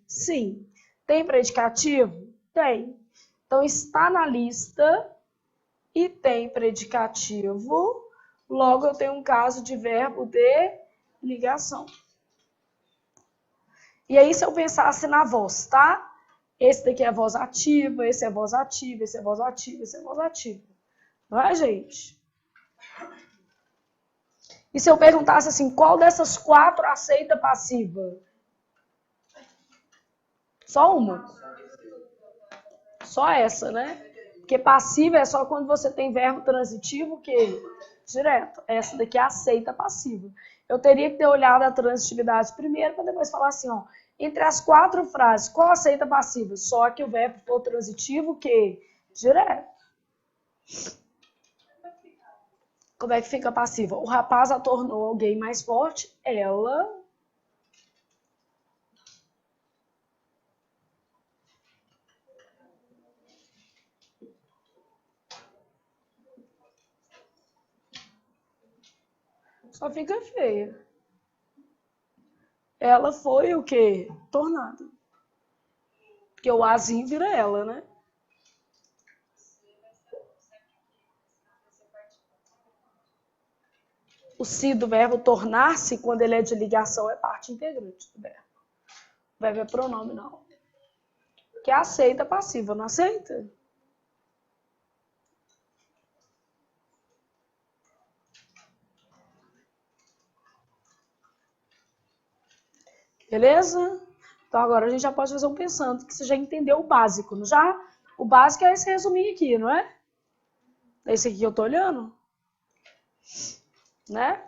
Sim. Tem predicativo? Tem. Então, está na lista e tem predicativo. Logo, eu tenho um caso de verbo de ligação. E aí, se eu pensasse na voz, tá? Esse daqui é voz ativa, esse é voz ativa, esse é voz ativa, esse é voz ativa. Não é, gente? E se eu perguntasse assim, qual dessas 4 aceita passiva? Só uma. Só essa, né? Porque passiva é só quando você tem verbo transitivo que direto. Essa daqui aceita passiva. Eu teria que ter olhado a transitividade primeiro para depois falar assim, ó, entre as 4 frases, qual aceita passiva? Só que o verbo for transitivo que direto. Como é que fica passiva? O rapaz a tornou alguém mais forte, ela só fica feia. Ela foi o quê? Tornada. Porque o azinho vira ela, né? O se do verbo tornar-se, quando ele é de ligação, é parte integrante do verbo. O verbo é pronominal. Que aceita passiva, não aceita? Beleza? Então agora a gente já pode fazer um pensando, que você já entendeu o básico, não já? O básico é esse resuminho aqui, não é? É esse aqui que eu tô olhando, né?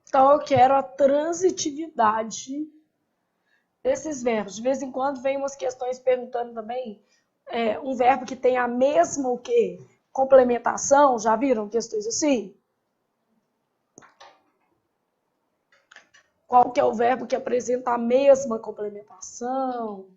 Então eu quero a transitividade desses verbos. De vez em quando vem umas questões perguntando também um verbo que tem a mesma o quê? Complementação. Já viram questões assim? Qual que é o verbo que apresenta a mesma complementação?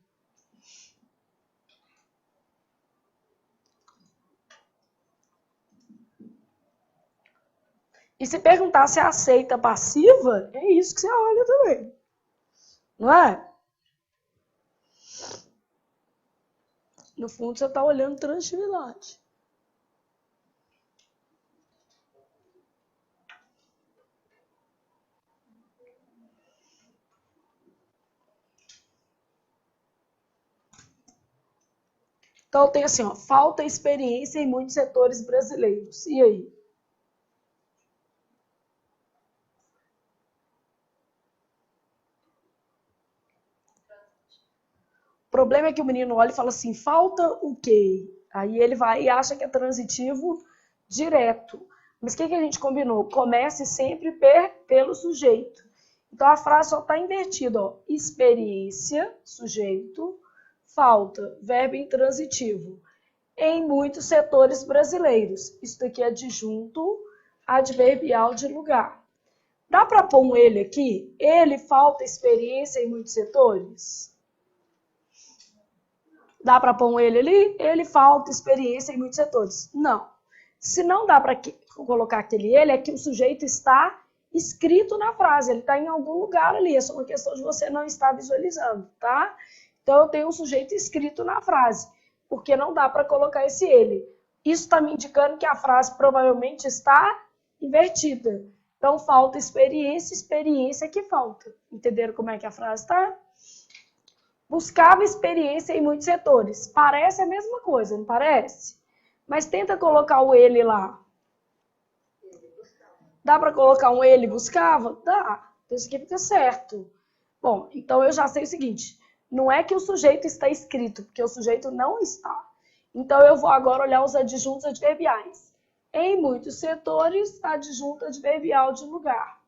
E se perguntar se é aceita passiva, é isso que você olha também. Não é? No fundo, você está olhando transitividade. Então, tem assim, ó, falta experiência em muitos setores brasileiros. E aí? O problema é que o menino olha e fala assim, falta o quê? Aí ele vai e acha que é transitivo direto. Mas o que a gente combinou? Comece sempre pelo sujeito. Então a frase só está invertida, ó. Experiência, sujeito, falta, verbo intransitivo. Em muitos setores brasileiros. Isso daqui é adjunto adverbial de lugar. Dá para pôr um ele aqui? Ele falta experiência em muitos setores? Dá para pôr um ele ali? Ele falta experiência em muitos setores. Não. Se não dá para colocar aquele ele, é que o sujeito está escrito na frase, ele está em algum lugar ali, é só uma questão de você não estar visualizando, tá? Então, eu tenho um sujeito escrito na frase, porque não dá para colocar esse ele. Isso está me indicando que a frase provavelmente está invertida. Então, falta experiência, experiência que falta. Entenderam como é que a frase está? Buscava experiência em muitos setores. Parece a mesma coisa, não parece? Mas tenta colocar o ele lá. Dá para colocar um ele buscava? Dá. Então isso aqui fica certo. Bom, então eu já sei o seguinte. Não é que o sujeito está escrito, porque o sujeito não está. Então eu vou agora olhar os adjuntos adverbiais. Em muitos setores, adjunto adverbial de lugar.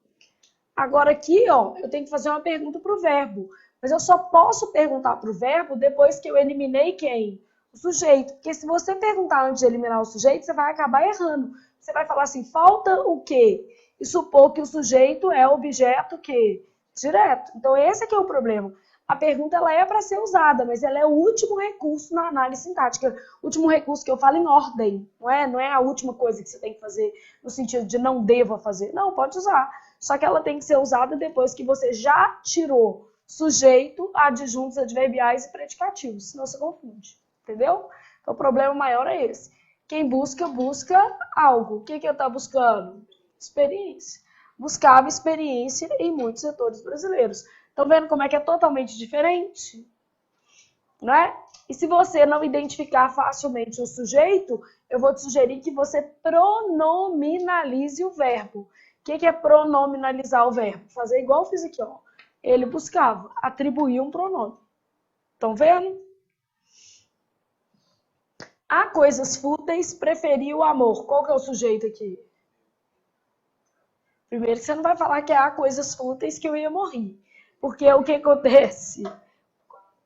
Agora aqui, ó, eu tenho que fazer uma pergunta para o verbo. Mas eu só posso perguntar para o verbo depois que eu eliminei quem? O sujeito. Porque se você perguntar antes de eliminar o sujeito, você vai acabar errando. Você vai falar assim, falta o quê? E supor que o sujeito é objeto quê? Direto. Então esse aqui é o problema. A pergunta ela é para ser usada, mas ela é o último recurso na análise sintática. O último recurso que eu falo em ordem. Não é a última coisa que você tem que fazer no sentido de não deva fazer. Não, pode usar. Só que ela tem que ser usada depois que você já tirou sujeito, adjuntos adverbiais e predicativos. Senão você confunde. Entendeu? Então o problema maior é esse. Quem busca, busca algo. O que eu estou buscando? Experiência. Buscava experiência em muitos setores brasileiros. Estão vendo como é que é totalmente diferente? Né? E se você não identificar facilmente o sujeito, eu vou te sugerir que você pronominalize o verbo. O que é pronominalizar o verbo? Fazer igual eu fiz aqui, ó. Ele buscava, atribuir um pronome. Estão vendo? Há coisas fúteis, preferia o amor. Qual que é o sujeito aqui? Primeiro que você não vai falar que há coisas fúteis que eu ia morrer. Porque o que acontece?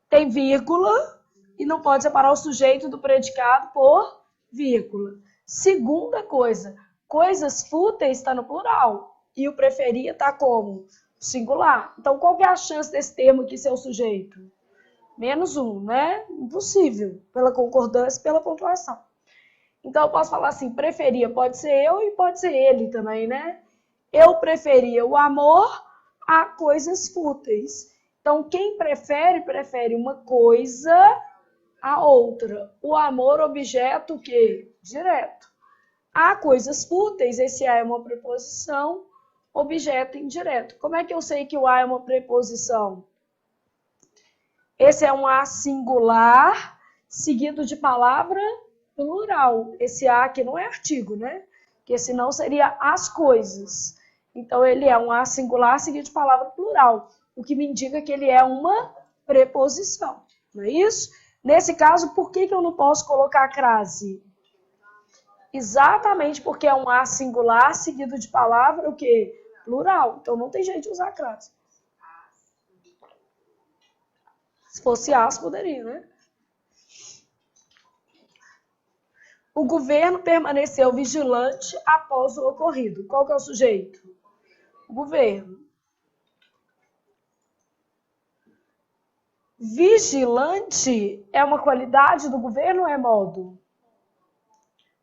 Tem vírgula e não pode separar o sujeito do predicado por vírgula. Segunda coisa, coisas fúteis está no plural. E o preferia está como? Singular. Então, qual que é a chance desse termo aqui ser o sujeito? -1, né? Impossível, pela concordância e pela pontuação. Então, eu posso falar assim, preferia pode ser eu e pode ser ele também, né? Eu preferia o amor a coisas fúteis. Então, quem prefere, prefere uma coisa a outra. O amor, objeto, o quê? Direto. Há coisas fúteis, esse a é uma preposição, objeto indireto. Como é que eu sei que o a é uma preposição? Esse é um a singular, seguido de palavra plural. Esse a aqui não é artigo, né? Porque senão seria as coisas. Então, ele é um a singular, seguido de palavra plural. O que me indica que ele é uma preposição. Não é isso? Nesse caso, por que eu não posso colocar a crase? Exatamente porque é um a singular, seguido de palavra, o quê? Plural. Então, não tem jeito de usar a crase. Se fosse as, poderia, né? O governo permaneceu vigilante após o ocorrido. Qual que é o sujeito? O governo. Vigilante é uma qualidade do governo ou é modo?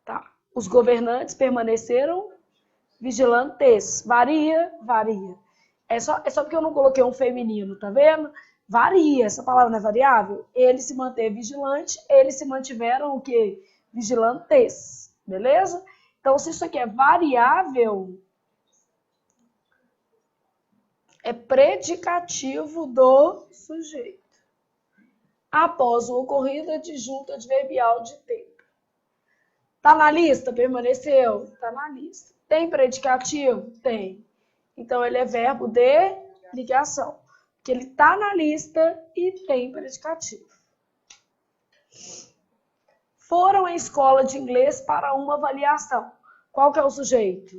Tá. Os governantes permaneceram vigilantes. Varia, varia. É só porque eu não coloquei um feminino, tá vendo? Varia, essa palavra não é variável? Ele se manteve vigilante, eles se mantiveram o quê? Vigilantes, beleza? Então, se isso aqui é variável, é predicativo do sujeito. Após o ocorrido, adjunto adverbial de tempo. Tá na lista? Permaneceu? Tá na lista. Tem predicativo? Tem. Então, ele é verbo de ligação. Porque ele tá na lista e tem predicativo. Foram à escola de inglês para uma avaliação. Qual que é o sujeito?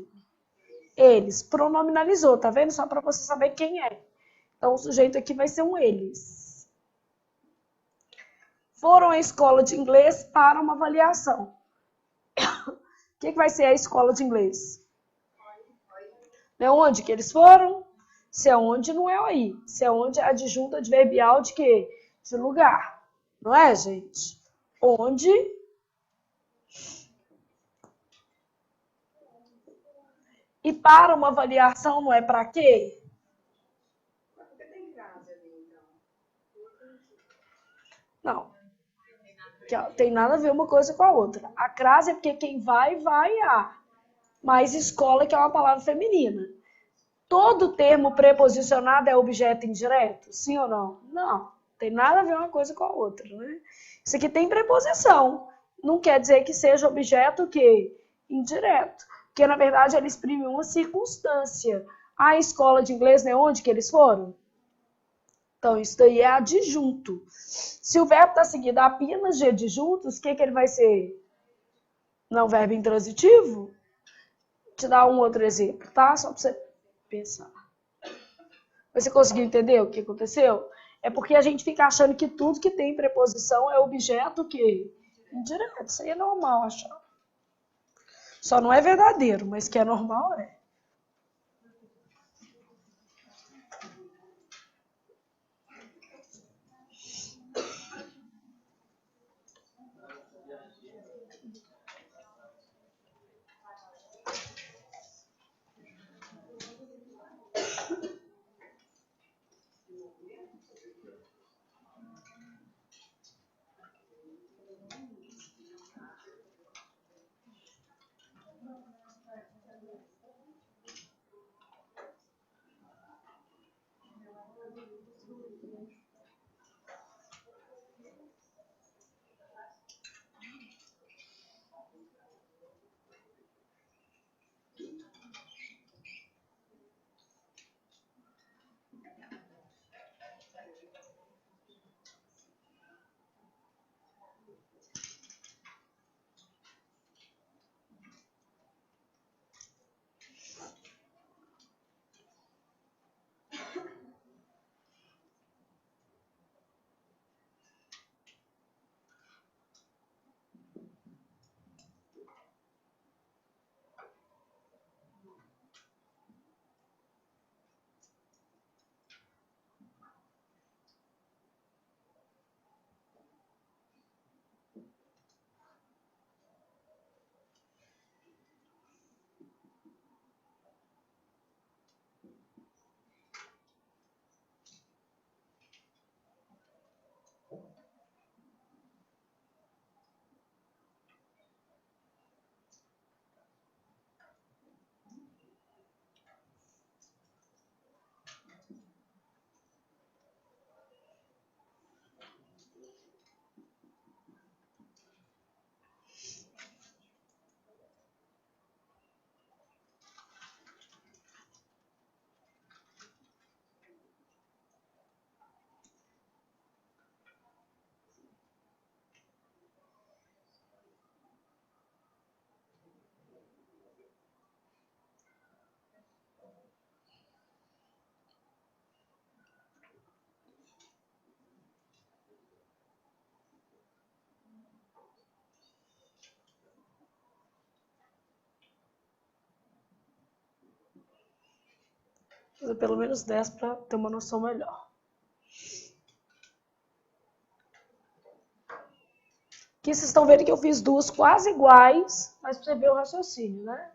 Eles. Pronominalizou, tá vendo? Só para você saber quem é. Então, o sujeito aqui vai ser um eles. Foram à escola de inglês para uma avaliação. O que vai ser a escola de inglês? É onde que eles foram? Se é onde, não é aí. Se é onde, é adjunto adverbial de quê? De lugar. Não é, gente? Onde E para uma avaliação não é para quê? Não. Tem nada a ver uma coisa com a outra. A crase é porque quem vai a. Mas escola que é uma palavra feminina. Todo termo preposicionado é objeto indireto? Sim ou não? Não. Tem nada a ver uma coisa com a outra, né? Isso aqui tem preposição. Não quer dizer que seja objeto que indireto. Porque, na verdade, ele exprime uma circunstância. A escola de inglês, né? Onde que eles foram? Então, isso daí é adjunto. Se o verbo está seguido apenas de adjuntos, o que ele vai ser? Não, verbo intransitivo? Vou te dar um outro exemplo, tá? Só para você pensar. Você conseguiu entender o que aconteceu? É porque a gente fica achando que tudo que tem preposição é objeto que indireto. Isso aí é normal achar. Só não é verdadeiro, mas que é normal é. Vou fazer pelo menos 10 para ter uma noção melhor. Aqui vocês estão vendo que eu fiz duas quase iguais, mas para você ver o raciocínio, né?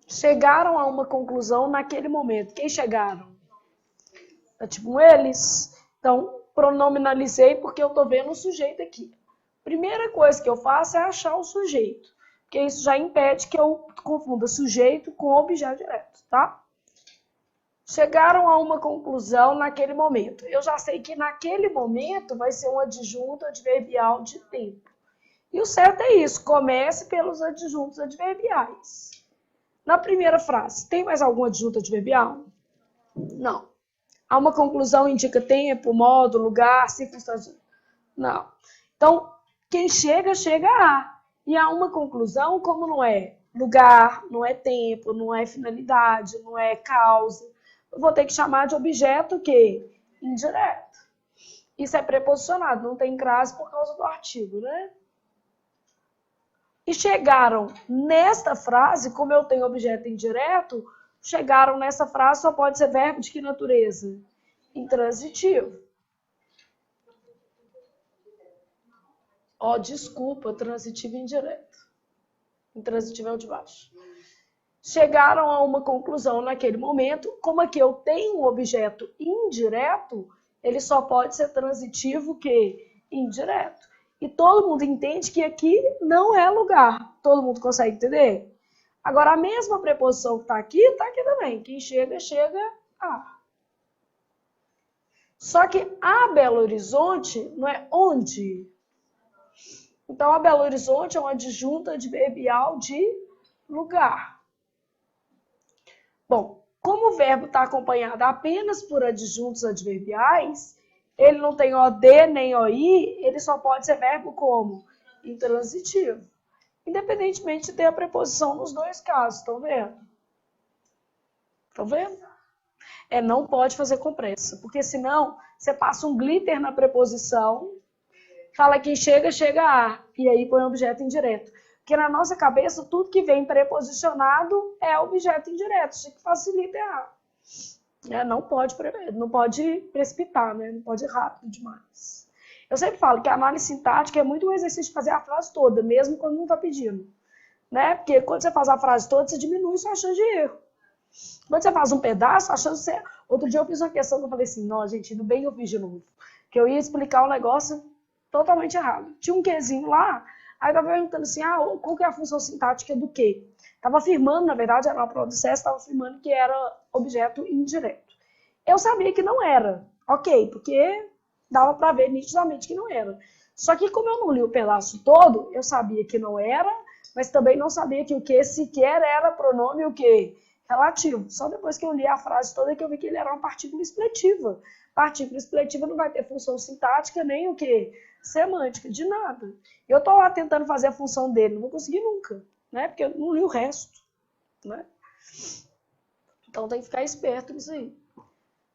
Chegaram a uma conclusão naquele momento. Quem chegaram? É tipo eles. Então, pronominalizei porque eu estou vendo o sujeito aqui. Primeira coisa que eu faço é achar o sujeito. Porque isso já impede que eu confunda sujeito com objeto direto, tá? Chegaram a uma conclusão naquele momento. Eu já sei que naquele momento vai ser um adjunto adverbial de tempo. E o certo é isso, comece pelos adjuntos adverbiais. Na primeira frase, tem mais algum adjunto adverbial? Não. Há uma conclusão indica tempo, modo, lugar, circunstância? Não. Então, quem chega, chega a. E há uma conclusão, como não é lugar, não é tempo, não é finalidade, não é causa. Eu vou ter que chamar de objeto que? Indireto. Isso é preposicionado, não tem crase por causa do artigo, né? E chegaram nesta frase, como eu tenho objeto indireto, chegaram nessa frase só pode ser verbo de que natureza? Intransitivo. Ó, desculpa, transitivo e indireto. Intransitivo é o de baixo. Chegaram a uma conclusão naquele momento, como aqui eu tenho um objeto indireto, ele só pode ser transitivo que indireto. E todo mundo entende que aqui não é lugar. Todo mundo consegue entender? Agora, a mesma preposição que está aqui também. Quem chega, chega a. Só que a Belo Horizonte não é onde. Então, a Belo Horizonte é uma adjunta adverbial de lugar. Bom, como o verbo está acompanhado apenas por adjuntos adverbiais, ele não tem OD nem OI, ele só pode ser verbo como? Intransitivo. Independentemente de ter a preposição nos dois casos, estão vendo? Estão vendo? Não pode fazer com pressa, porque senão você passa um glitter na preposição, fala que chega, chega a, e aí põe objeto indireto. Porque na nossa cabeça, tudo que vem preposicionado é objeto indireto, isso que facilita errar. Não pode precipitar, né? Não pode ir rápido demais. Eu sempre falo que a análise sintática é muito um exercício de fazer a frase toda, mesmo quando não está pedindo. Né? Porque quando você faz a frase toda, você diminui sua chance de erro. Quando você faz um pedaço, a chance de você... Outro dia eu fiz uma questão que eu falei assim, não, gente, ainda bem que eu fiz de novo. Que eu ia explicar um negócio totalmente errado. Tinha um quezinho lá, aí eu tava perguntando assim, qual que é a função sintática do quê? Tava afirmando, na verdade, era uma prova do SES, tava afirmando que era objeto indireto. Eu sabia que não era, ok, porque dava para ver nitidamente que não era. Só que como eu não li o pedaço todo, eu sabia que não era, mas também não sabia que o que sequer era pronome o quê? Relativo. Só depois que eu li a frase toda que eu vi que ele era uma partícula expletiva. Partícula expletiva não vai ter função sintática nem o quê? Semântica, de nada. Eu tô lá tentando fazer a função dele, não vou conseguir nunca, né? Porque eu não li o resto, né? Então tem que ficar esperto nisso aí.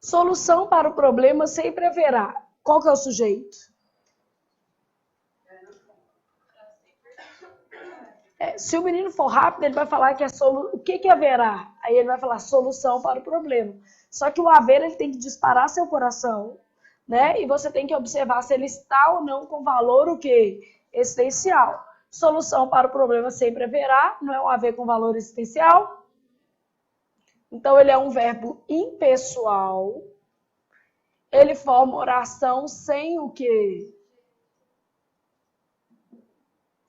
Solução para o problema sempre haverá. Qual que é o sujeito? Se o menino for rápido, ele vai falar que é o que haverá? Aí ele vai falar solução para o problema. Só que o haver, ele tem que disparar seu coração, né? E você tem que observar se ele está ou não com valor o quê? Existencial. Solução para o problema sempre haverá, não é um haver com valor existencial. Então, ele é um verbo impessoal. Ele forma oração sem o quê?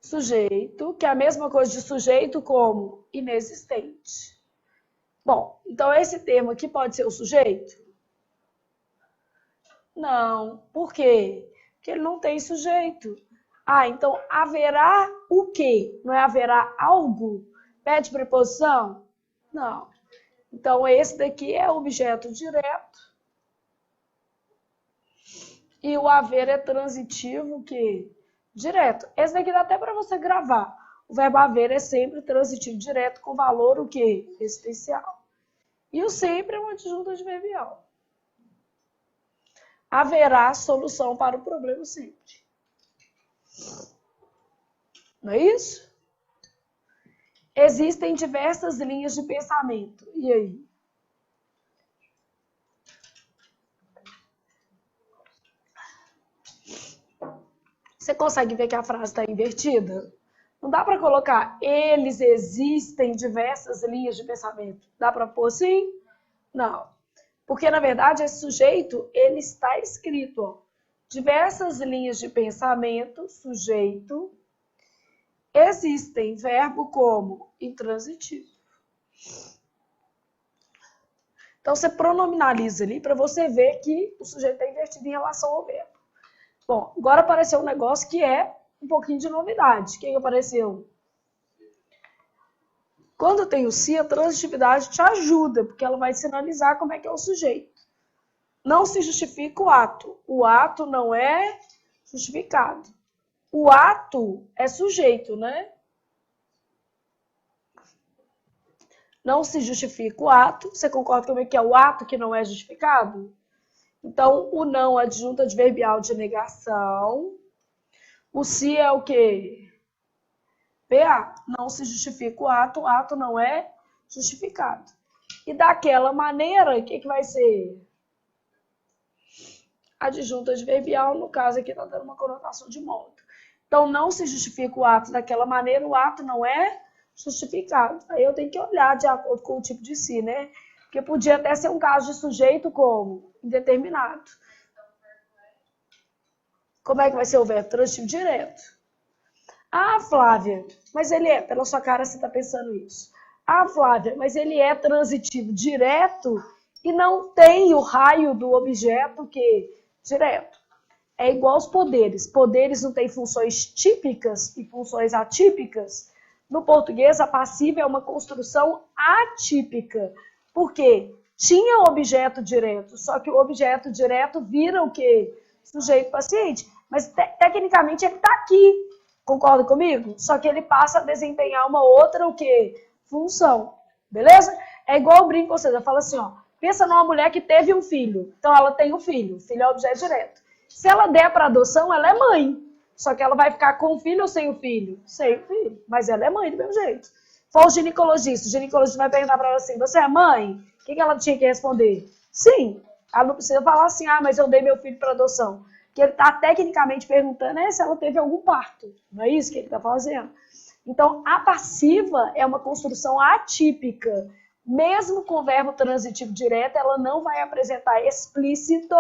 Sujeito, que é a mesma coisa de sujeito como inexistente. Bom, então esse termo aqui pode ser o sujeito? Não. Por quê? Porque ele não tem sujeito. Então haverá o quê? Não é haverá algo? Pede preposição? Não. Então esse daqui é objeto direto. E o haver é transitivo, que direto. Esse daqui dá até para você gravar. O verbo haver é sempre transitivo direto com valor o quê? Existencial. E o sempre é uma adjunta adverbial. Haverá solução para o problema sempre. Não é isso? Existem diversas linhas de pensamento. E aí? Você consegue ver que a frase está invertida? Não dá para colocar eles existem diversas linhas de pensamento. Dá para pôr sim? Não. Porque, na verdade, esse sujeito, ele está escrito, ó. Diversas linhas de pensamento, sujeito, existem, verbo como intransitivo. Então, você pronominaliza ali para você ver que o sujeito está invertido em relação ao verbo. Bom, agora apareceu um negócio que é um pouquinho de novidade. Quem apareceu? Quando tem o se, a transitividade te ajuda, porque ela vai sinalizar como é que é o sujeito. Não se justifica o ato. O ato não é justificado. O ato é sujeito, né? Não se justifica o ato. Você concorda comigo que é o ato que não é justificado? Então, o não é adjunto adverbial de negação. O se é o quê? PA. Não se justifica o ato não é justificado. E daquela maneira, o que vai ser? Adjunto adverbial, no caso aqui está dando uma conotação de modo. Então, não se justifica o ato daquela maneira, o ato não é justificado. Aí eu tenho que olhar de acordo com o tipo de si, né? Porque podia até ser um caso de sujeito como indeterminado. Como é que vai ser o verbo transitivo direto? Ah, Flávia, mas ele é, pela sua cara você está pensando isso. Ah, Flávia, mas ele é transitivo direto e não tem o raio do objeto que direto. É igual aos poderes. Poderes não têm funções típicas e funções atípicas. No português, a passiva é uma construção atípica. Por quê? Tinha objeto direto, só que o objeto direto vira o quê? Sujeito paciente. Mas tecnicamente ele está aqui. Concorda comigo? Só que ele passa a desempenhar uma outra o quê? Função. Beleza? É igual eu brinco com vocês. Eu falo assim, ó. Pensa numa mulher que teve um filho. Então ela tem um filho. O filho é objeto direto. Se ela der para adoção, ela é mãe. Só que ela vai ficar com o filho ou sem o filho? Sem o filho. Mas ela é mãe do mesmo jeito. For o ginecologista vai perguntar para ela assim, você é mãe? O que ela tinha que responder? Sim. Ela não precisa falar assim, ah, mas eu dei meu filho para adoção. Que ele está tecnicamente perguntando se ela teve algum parto. Não é isso que ele está fazendo? Então, a passiva é uma construção atípica. Mesmo com o verbo transitivo direto, ela não vai apresentar explícito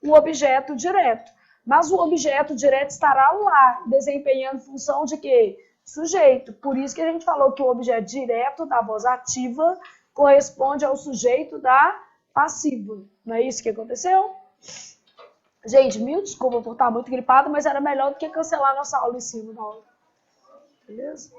o objeto direto. Mas o objeto direto estará lá, desempenhando função de quê? Sujeito. Por isso que a gente falou que o objeto direto da voz ativa corresponde ao sujeito da passiva. Não é isso que aconteceu? Gente, mil desculpa por estar muito gripado, mas era melhor do que cancelar nossa aula em cima da aula. Beleza?